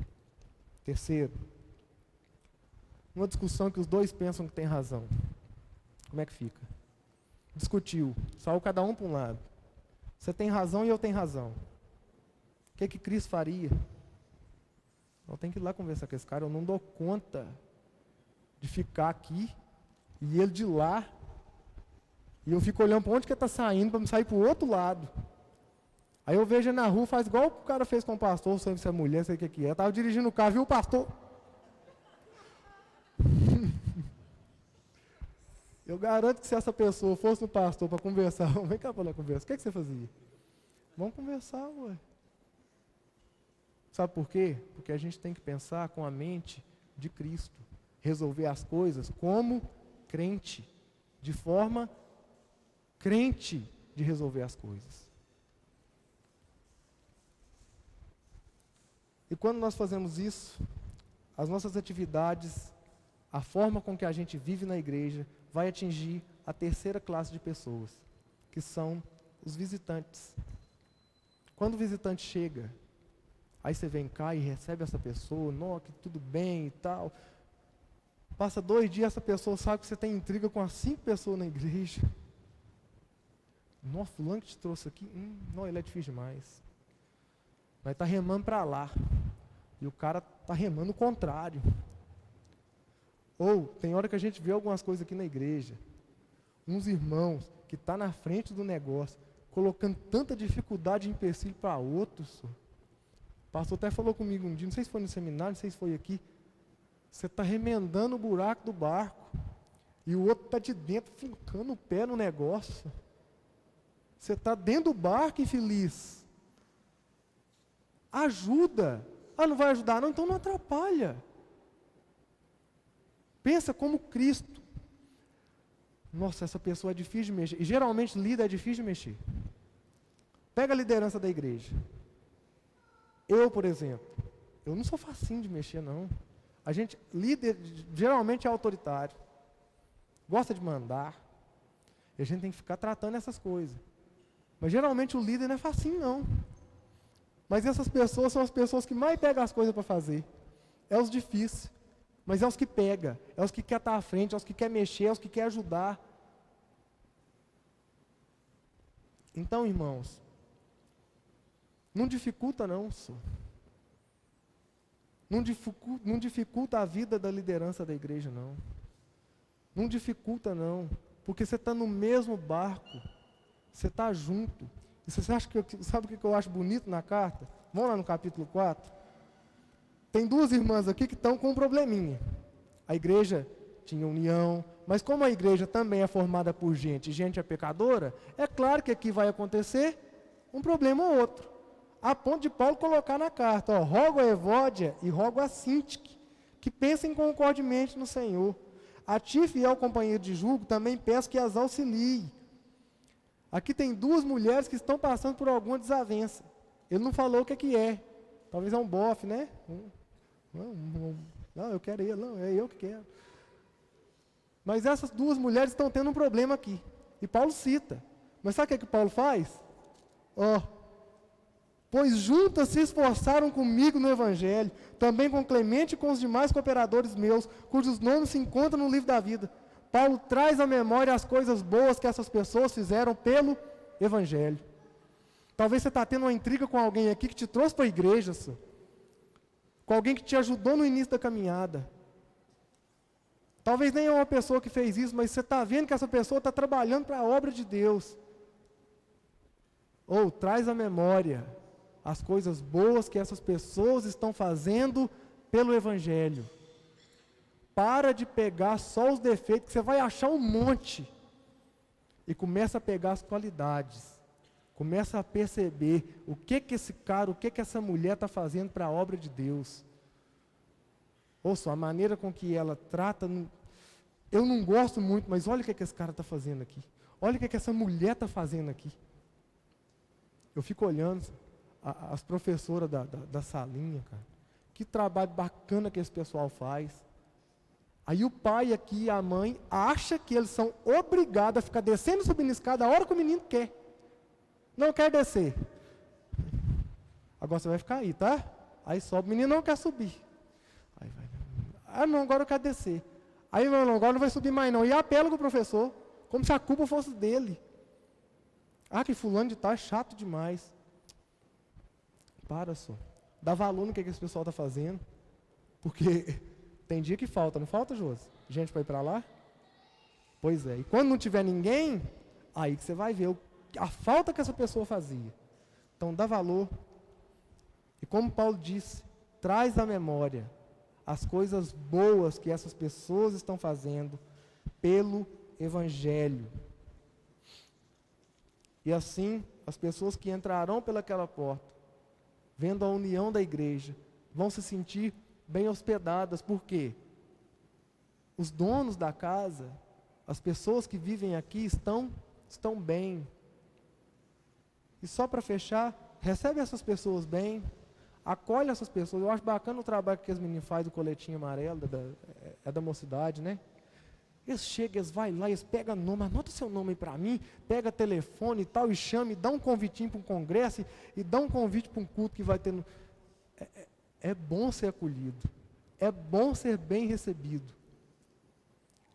Terceiro, uma discussão que os dois pensam que tem razão. Como é que fica? Discutiu, saiu cada um para um lado. Você tem razão e eu tenho razão. O que Cristo faria? Eu tenho que ir lá conversar com esse cara, eu não dou conta de ficar aqui e ele de lá. E eu fico olhando para onde que ele está saindo, para me sair para o outro lado. Aí eu vejo ele na rua, faz igual o cara fez com o pastor, sei se é mulher, sei o que é. Eu estava dirigindo o carro, viu o pastor? Eu garanto que se essa pessoa fosse no pastor para conversar, vem cá para nós conversar, o que é que você fazia? Vamos conversar, ué. Sabe por quê? Porque a gente tem que pensar com a mente de Cristo. Resolver as coisas como crente. De forma crente de resolver as coisas. E quando nós fazemos isso, as nossas atividades, a forma com que a gente vive na igreja, vai atingir a terceira classe de pessoas, que são os visitantes. Quando o visitante chega, aí você vem cá e recebe essa pessoa, não, que tudo bem e tal. Passa 2 dias, essa pessoa sabe que você tem intriga com as 5 pessoas na igreja. Nossa, fulano que te trouxe aqui, não, ele é difícil demais. Mas está remando para lá. E o cara está remando o contrário. Ou, tem hora que a gente vê algumas coisas aqui na igreja. Uns irmãos que estão na frente do negócio, colocando tanta dificuldade e empecilho para outros. O pastor até falou comigo um dia, não sei se foi no seminário, não sei se foi aqui. Você está remendando o buraco do barco. E o outro está de dentro, fincando o pé no negócio. Você está dentro do barco, infeliz. Ajuda. Ah, não vai ajudar? Não, então não atrapalha. Pensa como Cristo. Nossa, essa pessoa é difícil de mexer. E geralmente líder é difícil de mexer. Pega a liderança da igreja. Eu, por exemplo, eu não sou facinho de mexer, não. A gente, líder, geralmente é autoritário. Gosta de mandar. E a gente tem que ficar tratando essas coisas. Mas geralmente o líder não é facinho, não. Mas essas pessoas são as pessoas que mais pegam as coisas para fazer. É os difíceis. Mas é os que pega. É os que quer estar à frente, é os que quer mexer, é os que quer ajudar. Então, irmãos, não dificulta não, senhor. Não dificulta a vida da liderança da igreja, não. Não dificulta, não. Porque você está no mesmo barco. Você está junto. E você acha sabe o que eu acho bonito na carta? Vamos lá no capítulo 4. Tem 2 irmãs aqui que estão com um probleminha. A igreja tinha união, mas como a igreja também é formada por gente, e gente é pecadora, é claro que aqui vai acontecer um problema ou outro. A ponto de Paulo colocar na carta, rogo a Evódia e rogo a Sintique, que pensem concordemente no Senhor. A ti, fiel companheiro de julgo, também peço que as auxilie. Aqui tem 2 mulheres que estão passando por alguma desavença. Ele não falou o que é. Talvez é um bofe, né? Não, eu quero ele, não, é eu que quero. Mas essas 2 mulheres estão tendo um problema aqui. E Paulo cita. Mas sabe o que Paulo faz? Pois juntas se esforçaram comigo no Evangelho, também com Clemente e com os demais cooperadores meus, cujos nomes se encontram no livro da vida. Paulo traz à memória as coisas boas que essas pessoas fizeram pelo Evangelho. Talvez você está tendo uma intriga com alguém aqui que te trouxe para a igreja, senhor. Com alguém que te ajudou no início da caminhada. Talvez nem é uma pessoa que fez isso, mas você está vendo que essa pessoa está trabalhando para a obra de Deus. Ou traz à memória as coisas boas que essas pessoas estão fazendo pelo Evangelho. Para de pegar só os defeitos, que você vai achar um monte. E começa a pegar as qualidades. Começa a perceber o que esse cara, o que essa mulher está fazendo para a obra de Deus. Ouça, a maneira com que ela trata, eu não gosto muito, mas olha o que esse cara está fazendo aqui. Olha o que essa mulher está fazendo aqui. Eu fico olhando as professoras da salinha, cara. Que trabalho bacana que esse pessoal faz. Aí o pai aqui e a mãe acham que eles são obrigados a ficar descendo e subindo a escada a hora que o menino quer. Não quer descer. Agora você vai ficar aí, tá? Aí sobe, o menino não quer subir. Aí vai. Ah, não, agora eu quero descer. Aí não, agora não vai subir mais não. E apela com o professor, como se a culpa fosse dele. Ah, que fulano de tal é chato demais. Para só. Dá valor no que esse pessoal está fazendo. Porque tem dia que falta, não falta, Josi? Gente para ir para lá? Pois é. E quando não tiver ninguém, aí que você vai ver a falta que essa pessoa fazia. Então dá valor. E como Paulo disse, traz à memória as coisas boas que essas pessoas estão fazendo pelo Evangelho. E assim, as pessoas que entrarão pelaquela porta, vendo a união da igreja, vão se sentir bem hospedadas. Por quê? Os donos da casa, as pessoas que vivem aqui estão bem. E só para fechar, recebe essas pessoas bem, acolhe essas pessoas. Eu acho bacana o trabalho que as meninas fazem do coletinho amarelo, da mocidade, né? Eles chegam, eles vão lá, eles pegam nome, anota seu nome aí para mim, pega telefone e tal, e chama, e dá um convitinho para um congresso, e dá um convite para um culto que vai ter. É bom ser acolhido, é bom ser bem recebido.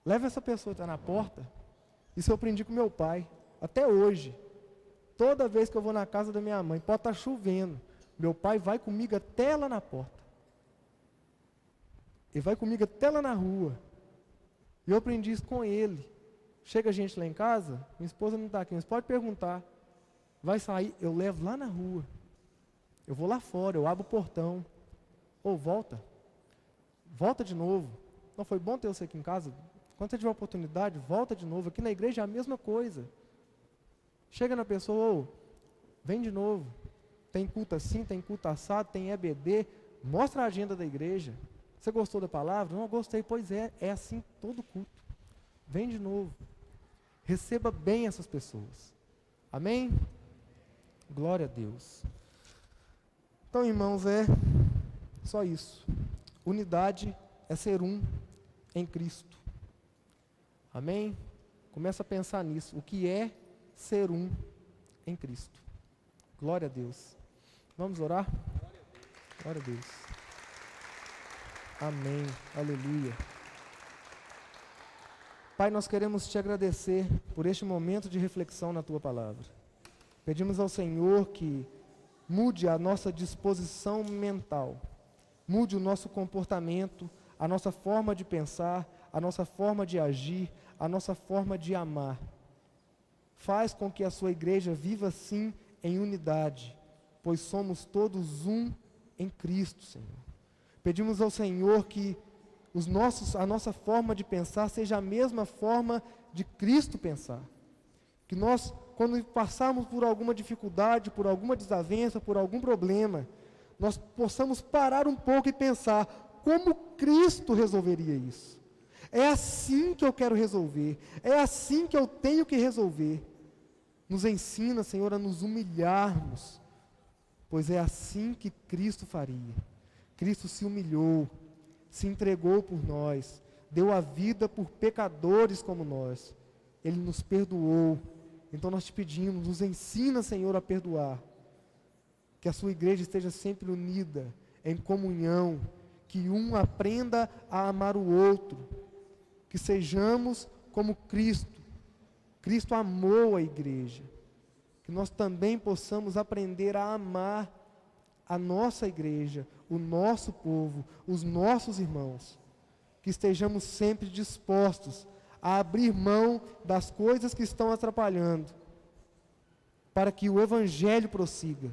Leva essa pessoa que está na porta. Isso eu aprendi com meu pai, até hoje. Toda vez que eu vou na casa da minha mãe, pode estar chovendo, meu pai vai comigo até lá na porta. Ele vai comigo até lá na rua. E eu aprendi isso com ele. Chega gente lá em casa, minha esposa não está aqui, mas pode perguntar. Vai sair, eu levo lá na rua. Eu vou lá fora, eu abro o portão. Ou volta. Volta de novo. Não foi bom ter você aqui em casa? Quando você tiver oportunidade, volta de novo. Aqui na igreja é a mesma coisa. Chega na pessoa, vem de novo. Tem culto assim, tem culto assado, tem EBD. Mostra a agenda da igreja. Você gostou da palavra? Não, gostei. Pois é assim todo culto. Vem de novo. Receba bem essas pessoas. Amém? Glória a Deus. Então, irmãos, é só isso. Unidade é ser um em Cristo. Amém? Começa a pensar nisso. O que é ser um em Cristo? Glória a Deus. Vamos orar? Glória a Deus. Amém. Aleluia. Pai, nós queremos te agradecer por este momento de reflexão na tua palavra. Pedimos ao Senhor que mude a nossa disposição mental, mude o nosso comportamento, a nossa forma de pensar, a nossa forma de agir, a nossa forma de amar. Faz com que a sua igreja viva sim em unidade, pois somos todos um em Cristo, Senhor. Pedimos ao Senhor que a nossa forma de pensar seja a mesma forma de Cristo pensar. Que nós, quando passarmos por alguma dificuldade, por alguma desavença, por algum problema, nós possamos parar um pouco e pensar como Cristo resolveria isso. É assim que eu quero resolver, é assim que eu tenho que resolver. Nos ensina, Senhor, a nos humilharmos, pois é assim que Cristo faria. Cristo se humilhou, se entregou por nós, deu a vida por pecadores como nós. Ele nos perdoou. Então nós te pedimos, nos ensina, Senhor, a perdoar. Que a sua igreja esteja sempre unida, em comunhão, que um aprenda a amar o outro, que sejamos como Cristo. Cristo amou a igreja, que nós também possamos aprender a amar a nossa igreja, o nosso povo, os nossos irmãos, que estejamos sempre dispostos a abrir mão das coisas que estão atrapalhando, para que o Evangelho prossiga,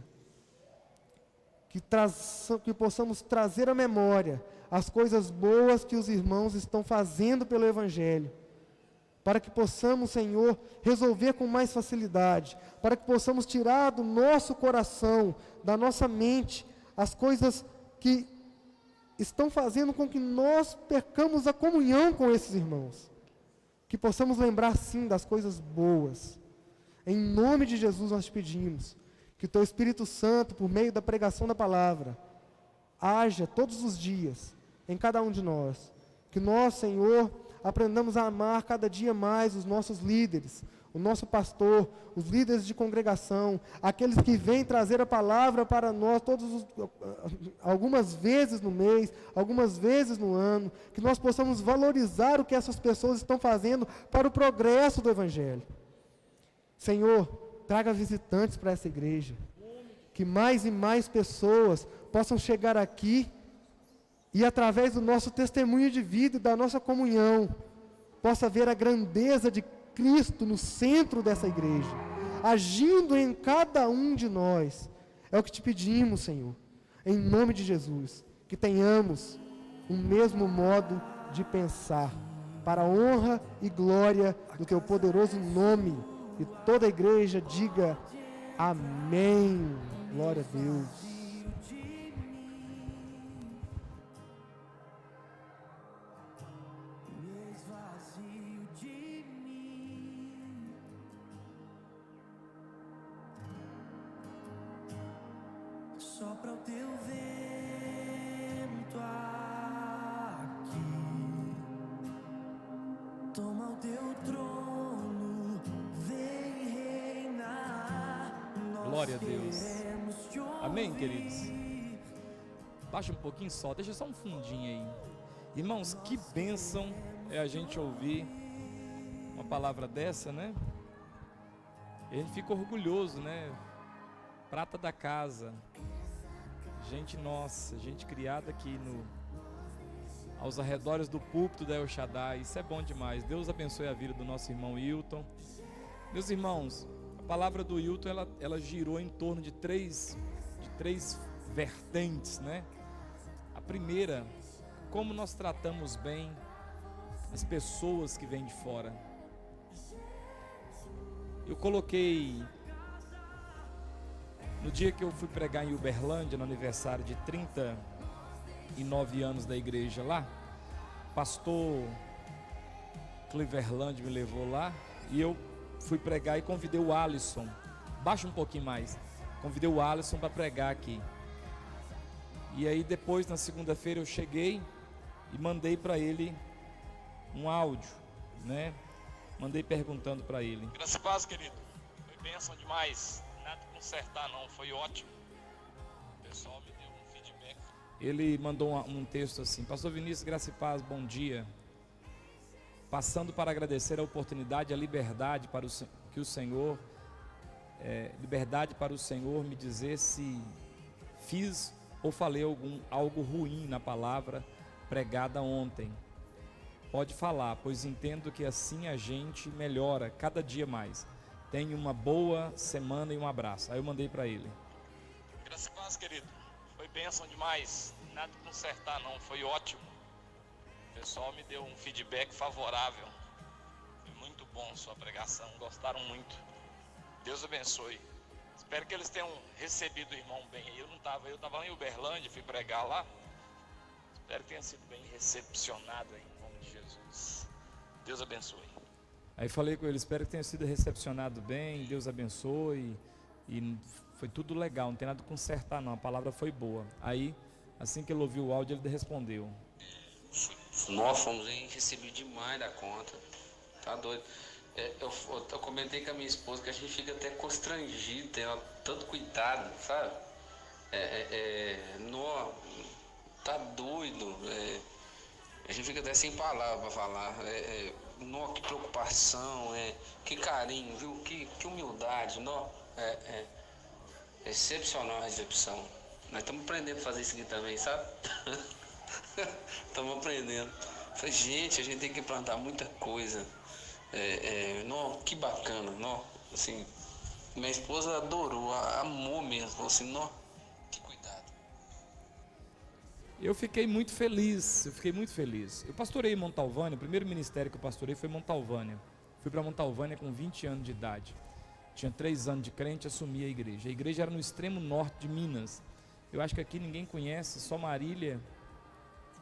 que possamos trazer à memória as coisas boas que os irmãos estão fazendo pelo Evangelho, para que possamos, Senhor, resolver com mais facilidade, para que possamos tirar do nosso coração, da nossa mente, as coisas que estão fazendo com que nós percamos a comunhão com esses irmãos. Que possamos lembrar, sim, das coisas boas. Em nome de Jesus nós te pedimos, que o Teu Espírito Santo, por meio da pregação da palavra, haja todos os dias, em cada um de nós. Que nós, Senhor, aprendamos a amar cada dia mais os nossos líderes, o nosso pastor, os líderes de congregação, aqueles que vêm trazer a palavra para nós algumas vezes no mês, algumas vezes no ano, que nós possamos valorizar o que essas pessoas estão fazendo para o progresso do Evangelho. Senhor, traga visitantes para essa igreja, que mais e mais pessoas possam chegar aqui e através do nosso testemunho de vida e da nossa comunhão, possa ver a grandeza de Cristo no centro dessa igreja, agindo em cada um de nós. É o que te pedimos, Senhor, em nome de Jesus, que tenhamos o mesmo modo de pensar, para a honra e glória do teu poderoso nome. E toda a igreja diga amém. Glória a Deus. Sopra o teu vento aqui, toma o teu trono, vem reinar. Glória a Deus. Amém, queridos? Baixa um pouquinho só, deixa só um fundinho aí. Irmãos, que bênção é a gente ouvir uma palavra dessa, né? E a gente fica orgulhoso, né? Prata da casa, gente nossa, gente criada aqui aos arredores do púlpito da El Shaddai. Isso é bom demais. Deus abençoe a vida do nosso irmão Hilton. Meus irmãos, a palavra do Hilton, ela girou em torno de três vertentes, né? A primeira, como nós tratamos bem as pessoas que vêm de fora. Eu coloquei, no dia que eu fui pregar em Uberlândia, no aniversário de 39 anos da igreja lá, pastor Cleverland me levou lá, e eu fui pregar e convidei o Alisson, baixa um pouquinho mais, convidei o Alisson para pregar aqui. E aí depois, na segunda-feira, eu cheguei e mandei para ele um áudio, né? Mandei perguntando para ele. Graças a Deus, querido. Foi bênção demais. Nada de consertar não, foi ótimo. O pessoal me deu um feedback. Ele mandou um texto assim: Pastor Vinícius, graça e paz, bom dia. Passando para agradecer a oportunidade e a liberdade para que o Senhor, liberdade para o Senhor me dizer se fiz ou falei algo ruim na palavra pregada ontem. Pode falar, pois entendo que assim a gente melhora cada dia mais. Tenha uma boa semana e um abraço. Aí eu mandei para ele. Graças a Deus, querido. Foi bênção demais. Nada de consertar não, foi ótimo. O pessoal me deu um feedback favorável. Foi muito bom sua pregação, gostaram muito. Deus abençoe. Espero que eles tenham recebido o irmão bem. Eu estava lá em Uberlândia, fui pregar lá. Espero que tenha sido bem recepcionado aí, em nome de Jesus. Deus abençoe. Aí falei com ele, espero que tenha sido recepcionado bem, Deus abençoe. E foi tudo legal, não tem nada a consertar não, a palavra foi boa. Aí, assim que ele ouviu o áudio, ele respondeu. Nós fomos recebidos demais da conta, tá doido. Eu comentei com a minha esposa que a gente fica até constrangido, tem tanto cuidado, sabe? Tá doido, a gente fica até sem palavras para falar. Que preocupação, que carinho, viu? Que humildade, excepcional a recepção. Nós estamos aprendendo a fazer isso aqui também, sabe? Estamos aprendendo. Falei, gente, a gente tem que plantar muita coisa. Que bacana, assim, minha esposa adorou, amou mesmo, falou assim, que cuidado. Eu fiquei muito feliz. Eu pastorei em Montalvânia, o primeiro ministério que eu pastorei foi em Montalvânia. Fui para Montalvânia com 20 anos de idade. Tinha 3 anos de crente, assumi a igreja. A igreja era no extremo norte de Minas. Eu acho que aqui ninguém conhece, só Marília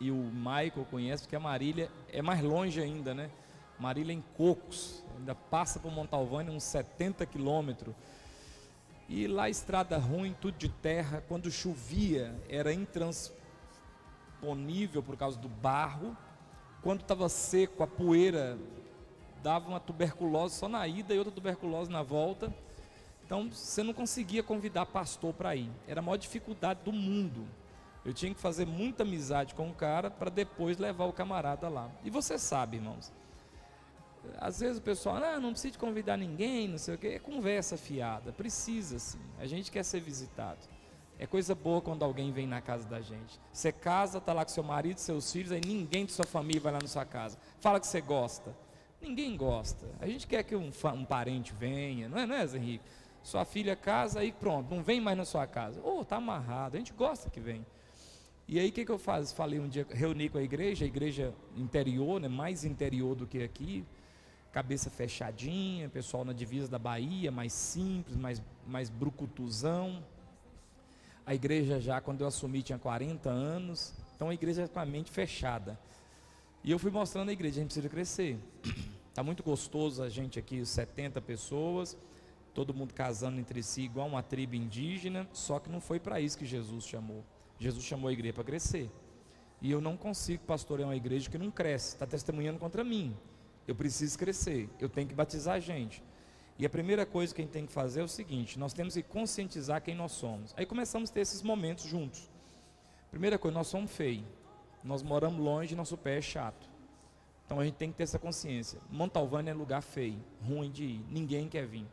e o Michael conhece, porque a Marília é mais longe ainda, né? Marília em Cocos, ainda passa por Montalvânia uns 70 quilômetros. E lá estrada ruim, tudo de terra. Quando chovia era intransponível por causa do barro. Quando estava seco, a poeira dava uma tuberculose só na ida e outra tuberculose na volta. Então você não conseguia convidar pastor para ir. Era a maior dificuldade do mundo. Eu tinha que fazer muita amizade com o cara para depois levar o camarada lá. E você sabe, irmãos, às vezes o pessoal, não precisa de convidar ninguém, não sei o que, é conversa fiada, precisa sim, a gente quer ser visitado. É coisa boa quando alguém vem na casa da gente. Você casa, está lá com seu marido, seus filhos, aí ninguém de sua família vai lá na sua casa. Fala que você gosta. Ninguém gosta. A gente quer que um parente venha, não é, Zé Henrique? Sua filha casa, aí pronto, não vem mais na sua casa. Tá amarrado, a gente gosta que vem. E aí o que eu faço? Falei um dia, reuni com a igreja interior, né, mais interior do que aqui, cabeça fechadinha, pessoal na divisa da Bahia, mais simples, mais brucutuzão. A igreja já, quando eu assumi, tinha 40 anos, então a igreja com a mente fechada. E eu fui mostrando a igreja, a gente precisa crescer. Está muito gostoso a gente aqui, 70 pessoas, todo mundo casando entre si igual uma tribo indígena, só que não foi para isso que Jesus chamou. Jesus chamou a igreja para crescer. E eu não consigo pastorear uma igreja que não cresce, está testemunhando contra mim. Eu preciso crescer, eu tenho que batizar a gente. E a primeira coisa que a gente tem que fazer é o seguinte: nós temos que conscientizar quem nós somos. Aí começamos a ter esses momentos juntos. Primeira coisa, nós somos feios, nós moramos longe e nosso pé é chato. Então a gente tem que ter essa consciência. Montalvânia é lugar feio, ruim de ir, ninguém quer vir.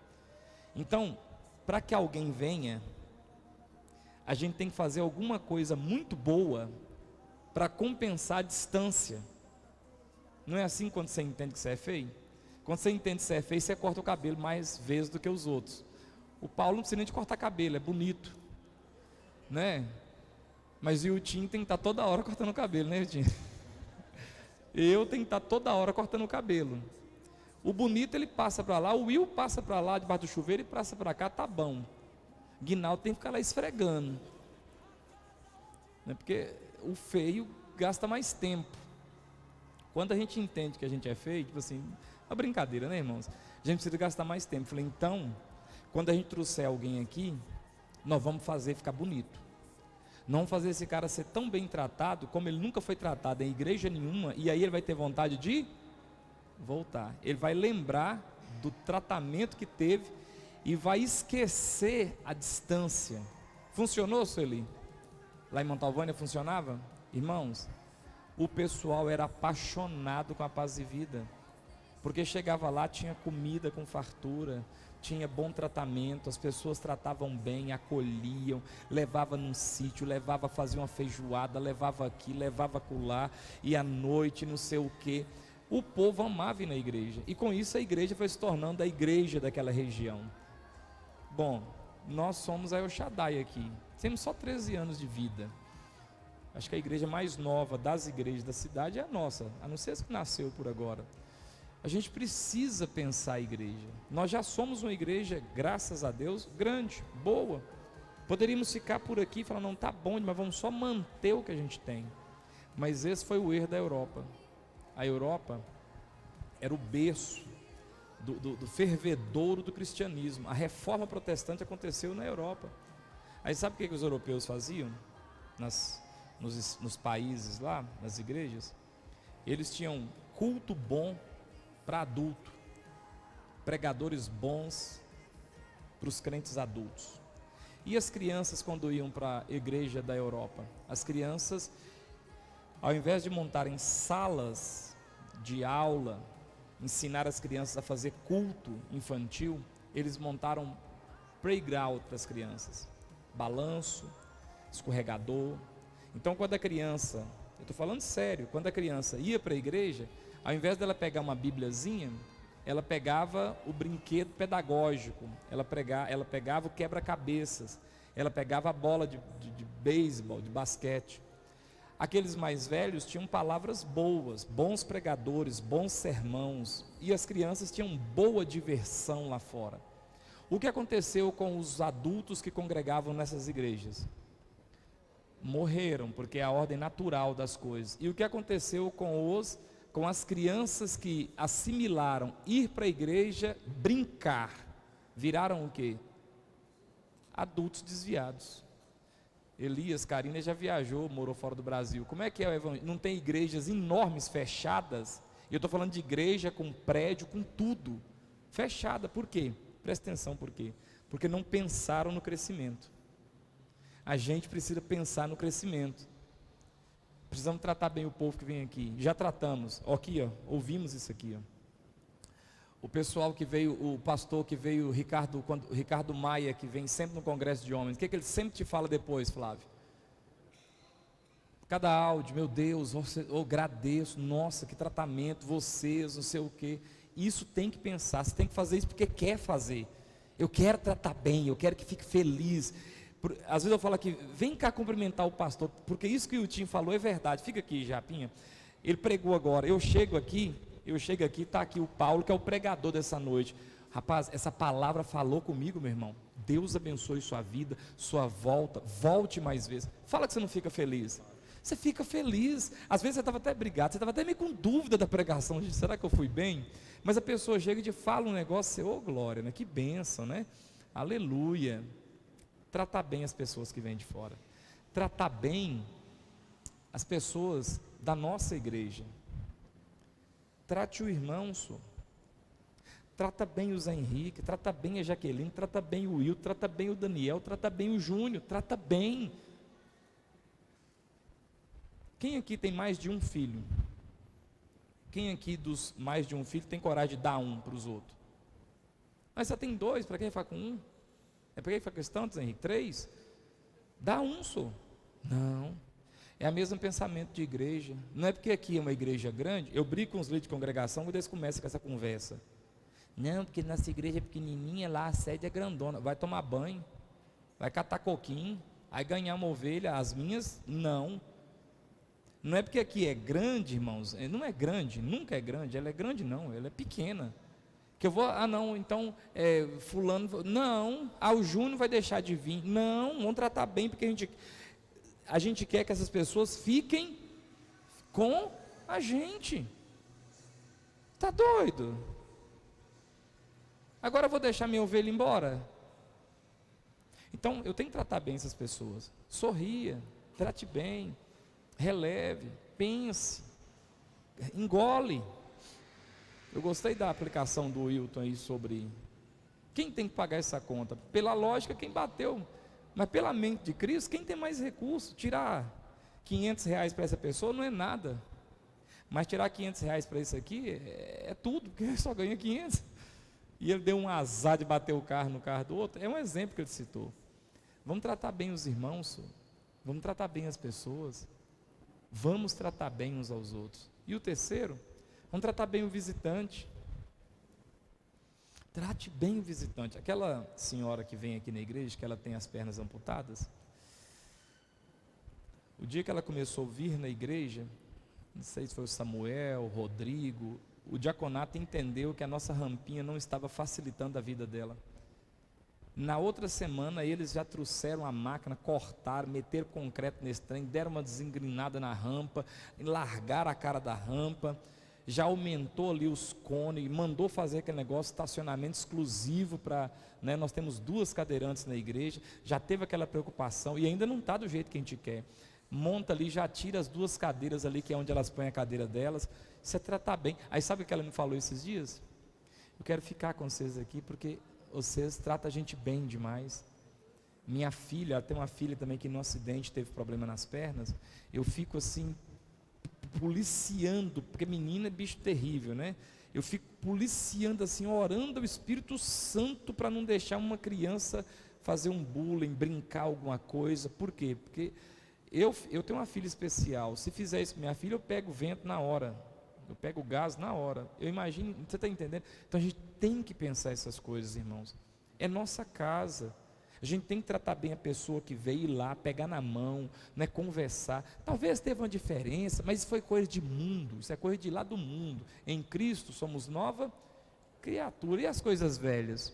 Então, para que alguém venha, a gente tem que fazer alguma coisa muito boa para compensar a distância. Não é assim quando você entende que você é feio? Quando você entende que você é feio, você corta o cabelo mais vezes do que os outros. O Paulo não precisa nem de cortar cabelo, é bonito, né? Mas o Tim tem que estar toda hora cortando o cabelo, né, Tim? Eu tenho que estar toda hora cortando o cabelo. O bonito ele passa para lá, o Will passa para lá debaixo do chuveiro e passa para cá, tá bom. Guinaldo tem que ficar lá esfregando, né? Porque o feio gasta mais tempo. Quando a gente entende que a gente é feio, tipo assim, uma brincadeira, né, irmãos? A gente precisa gastar mais tempo. Falei, então, quando a gente trouxer alguém aqui, nós vamos fazer ficar bonito. Não fazer esse cara ser tão bem tratado como ele nunca foi tratado em igreja nenhuma, e aí ele vai ter vontade de voltar. Ele vai lembrar do tratamento que teve e vai esquecer a distância. Funcionou, Sueli? Lá em Montalvânia funcionava? Irmãos, o pessoal era apaixonado com a Paz e Vida, porque chegava lá, tinha comida com fartura, tinha bom tratamento, as pessoas tratavam bem, acolhiam, levava num sítio, levava a fazer uma feijoada, levava aqui, levava acolá, e à noite não sei o que. O povo amava ir na igreja, e com isso a igreja foi se tornando a igreja daquela região. Bom, nós somos a El Shaddai aqui, temos só 13 anos de vida. Acho que a igreja mais nova das igrejas da cidade é a nossa, a não ser as que nasceu por agora. A gente precisa pensar a igreja. Nós já somos uma igreja, graças a Deus, grande, boa. Poderíamos ficar por aqui e falar, não, tá bom, mas vamos só manter o que a gente tem. Mas esse foi o erro da Europa. A Europa era o berço do fervedouro do cristianismo. A reforma protestante aconteceu na Europa. Aí sabe o que os europeus faziam? Nos países lá, nas igrejas, eles tinham culto bom para adulto, pregadores bons para os crentes adultos. E as crianças, quando iam para a igreja da Europa, as crianças, ao invés de montarem salas de aula, ensinar as crianças a fazer culto infantil, eles montaram playground para as crianças, balanço, escorregador. Então quando a criança, eu estou falando sério, quando a criança ia para a igreja, ao invés dela pegar uma bibliazinha, ela pegava o brinquedo pedagógico, ela pegava o quebra-cabeças, ela pegava a bola de beisebol, de basquete. Aqueles mais velhos tinham palavras boas, bons pregadores, bons sermãos, e as crianças tinham boa diversão lá fora. O que aconteceu com os adultos que congregavam nessas igrejas? Morreram, porque é a ordem natural das coisas. E o que aconteceu com as crianças que assimilaram ir para a igreja, brincar, viraram o quê? Adultos desviados. Elias, Karina já viajou, morou fora do Brasil. Como é que é o evangelho? Não tem igrejas enormes, fechadas? E eu estou falando de igreja com prédio, com tudo. Fechada, por quê? Presta atenção, por quê? Porque não pensaram no crescimento. A gente precisa pensar no crescimento. Precisamos tratar bem o povo que vem aqui. Já tratamos. Aqui, ó, ouvimos isso aqui, ó. O pessoal que veio, o pastor que veio, o Ricardo Maia, que vem sempre no congresso de homens, o que ele sempre te fala depois, Flávio? Cada áudio, meu Deus, eu agradeço, nossa, que tratamento, vocês, não sei o quê. Isso tem que pensar, você tem que fazer isso porque quer fazer. Eu quero tratar bem, eu quero que fique feliz. Às vezes eu falo aqui, vem cá cumprimentar o pastor, porque isso que o Tim falou é verdade. Fica aqui, Japinha. Ele pregou agora. Eu chego aqui, está aqui o Paulo, que é o pregador dessa noite. Rapaz, essa palavra falou comigo, meu irmão. Deus abençoe sua vida, sua volta, volte mais vezes. Fala que você não fica feliz. Você fica feliz. Às vezes você estava até brigado, você estava até meio com dúvida da pregação. Será que eu fui bem? Mas a pessoa chega e te fala um negócio, você, ô glória, né? Que bênção, né? Aleluia. Tratar bem as pessoas que vêm de fora. Tratar bem as pessoas da nossa igreja. Trate o irmão, senhor. Trata bem o Zé Henrique, trata bem a Jaqueline, trata bem o Will, trata bem o Daniel, trata bem o Júnior, trata bem. Quem aqui tem mais de um filho? Quem aqui dos mais de um filho tem coragem de dar um para os outros? Mas você tem dois, para quem ficar com um? É para quem ficar com esse tanto, Zé Henrique? 3? Dá um só. Não. É o mesmo pensamento de igreja. Não é porque aqui é uma igreja grande, eu brigo com os líderes de congregação quando eles começam com essa conversa. Não, porque nossa igreja é pequenininha, lá a sede é grandona. Vai tomar banho, vai catar coquinho, vai ganhar uma ovelha. As minhas, não. Não é porque aqui é grande, irmãos, não é grande, nunca é grande, ela é grande não, ela é pequena. Que eu vou, não, então, fulano, não, o Júnior vai deixar de vir. Não, vamos tratar bem, porque a gente quer que essas pessoas fiquem com a gente. Está doido? Agora eu vou deixar minha ovelha embora? Então, eu tenho que tratar bem essas pessoas. Sorria, trate bem, releve, pense, engole. Eu gostei da aplicação do Wilton aí sobre quem tem que pagar essa conta. Pela lógica, quem bateu, mas pela mente de Cristo, quem tem mais recurso? Tirar R$500 para essa pessoa não é nada, mas tirar R$500 para isso aqui é tudo, porque ele só ganha 500. E ele deu um azar de bater o carro no carro do outro. É um exemplo que ele citou. Vamos tratar bem os irmãos, vamos tratar bem as pessoas, vamos tratar bem uns aos outros. E o terceiro, vamos tratar bem o visitante. Trate bem o visitante. Aquela senhora que vem aqui na igreja, que ela tem as pernas amputadas, o dia que ela começou a vir na igreja, não sei se foi o Samuel, o Rodrigo, o diaconato entendeu que a nossa rampinha não estava facilitando a vida dela. Na outra semana eles já trouxeram a máquina, cortaram, meteram concreto nesse trem, deram uma desengrenada na rampa, largaram a cara da rampa, já aumentou ali os cones, mandou fazer aquele negócio, estacionamento exclusivo para, nós temos 2 cadeirantes na igreja, já teve aquela preocupação e ainda não está do jeito que a gente quer. Monta ali, já tira as 2 cadeiras ali, que é onde elas põem a cadeira delas. Isso é tratar bem. Aí sabe o que ela me falou esses dias? Eu quero ficar com vocês aqui, porque vocês tratam a gente bem demais. Minha filha, ela tem uma filha também que no acidente teve problema nas pernas. Eu fico assim, policiando, porque menina é bicho terrível, né? Eu fico policiando assim, orando ao Espírito Santo para não deixar uma criança fazer um bullying, brincar alguma coisa. Por quê? Porque eu tenho uma filha especial. Se fizer isso com minha filha, eu pego o vento na hora, eu pego o gás na hora. Eu imagino, você está entendendo? Então a gente tem que pensar essas coisas, irmãos. É nossa casa. A gente tem que tratar bem a pessoa que veio lá, pegar na mão, né, conversar. Talvez teve uma diferença, mas isso foi coisa de mundo, isso é coisa de lá do mundo. Em Cristo somos nova criatura. E as coisas velhas?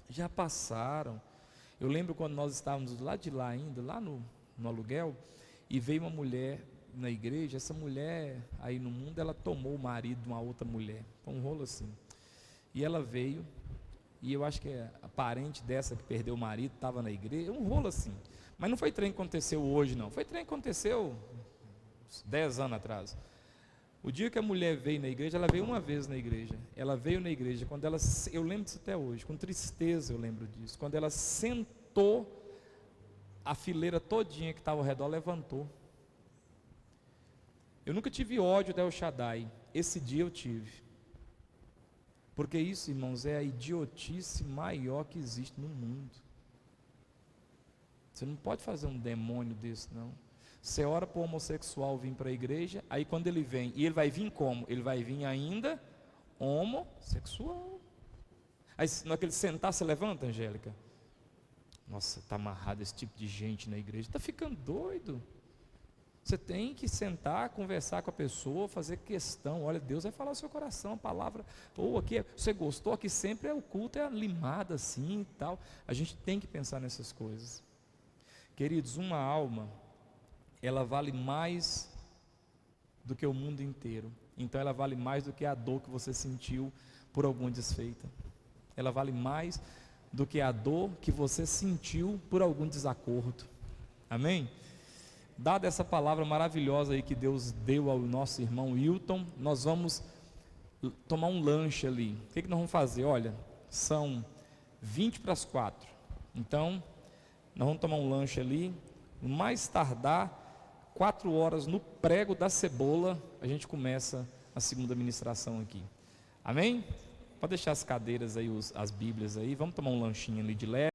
Já passaram. Eu lembro quando nós estávamos lá de lá ainda, lá no aluguel, e veio uma mulher na igreja. Essa mulher aí no mundo, ela tomou o marido de uma outra mulher, um rolo assim, e ela veio, e eu acho que a parente dessa que perdeu o marido estava na igreja, um rolo assim, mas não foi trem que aconteceu hoje não, foi trem que aconteceu 10 anos atrás. O dia que a mulher veio na igreja, ela veio uma vez na igreja, ela veio na igreja, quando ela, eu lembro disso até hoje, com tristeza eu lembro disso, quando ela sentou, a fileira todinha que estava ao redor levantou. Eu nunca tive ódio da El Shaddai, esse dia eu tive, porque isso, irmãos, é a idiotice maior que existe no mundo. Você não pode fazer um demônio desse não. Você ora para o homossexual vir para a igreja, aí quando ele vem, e ele vai vir como? Ele vai vir ainda homossexual. Aí na hora que ele sentar, você levanta, Angélica? Nossa, está amarrado esse tipo de gente na igreja. Está ficando doido. Você tem que sentar, conversar com a pessoa, fazer questão. Olha, Deus vai falar no seu coração, a palavra. Ou aqui, você gostou, aqui sempre o culto é limado assim e tal. A gente tem que pensar nessas coisas. Queridos, uma alma, ela vale mais do que o mundo inteiro. Então ela vale mais do que a dor que você sentiu por alguma desfeita. Ela vale mais do que a dor que você sentiu por algum desacordo. Amém? Dada essa palavra maravilhosa aí que Deus deu ao nosso irmão Wilton, nós vamos tomar um lanche ali. O que nós vamos fazer? Olha, são 20 para as 4. Então, nós vamos tomar um lanche ali. Mais tardar, 4 horas no prego da cebola, a gente começa a segunda ministração aqui. Amém? Pode deixar as cadeiras aí, as bíblias aí. Vamos tomar um lanchinho ali de leve.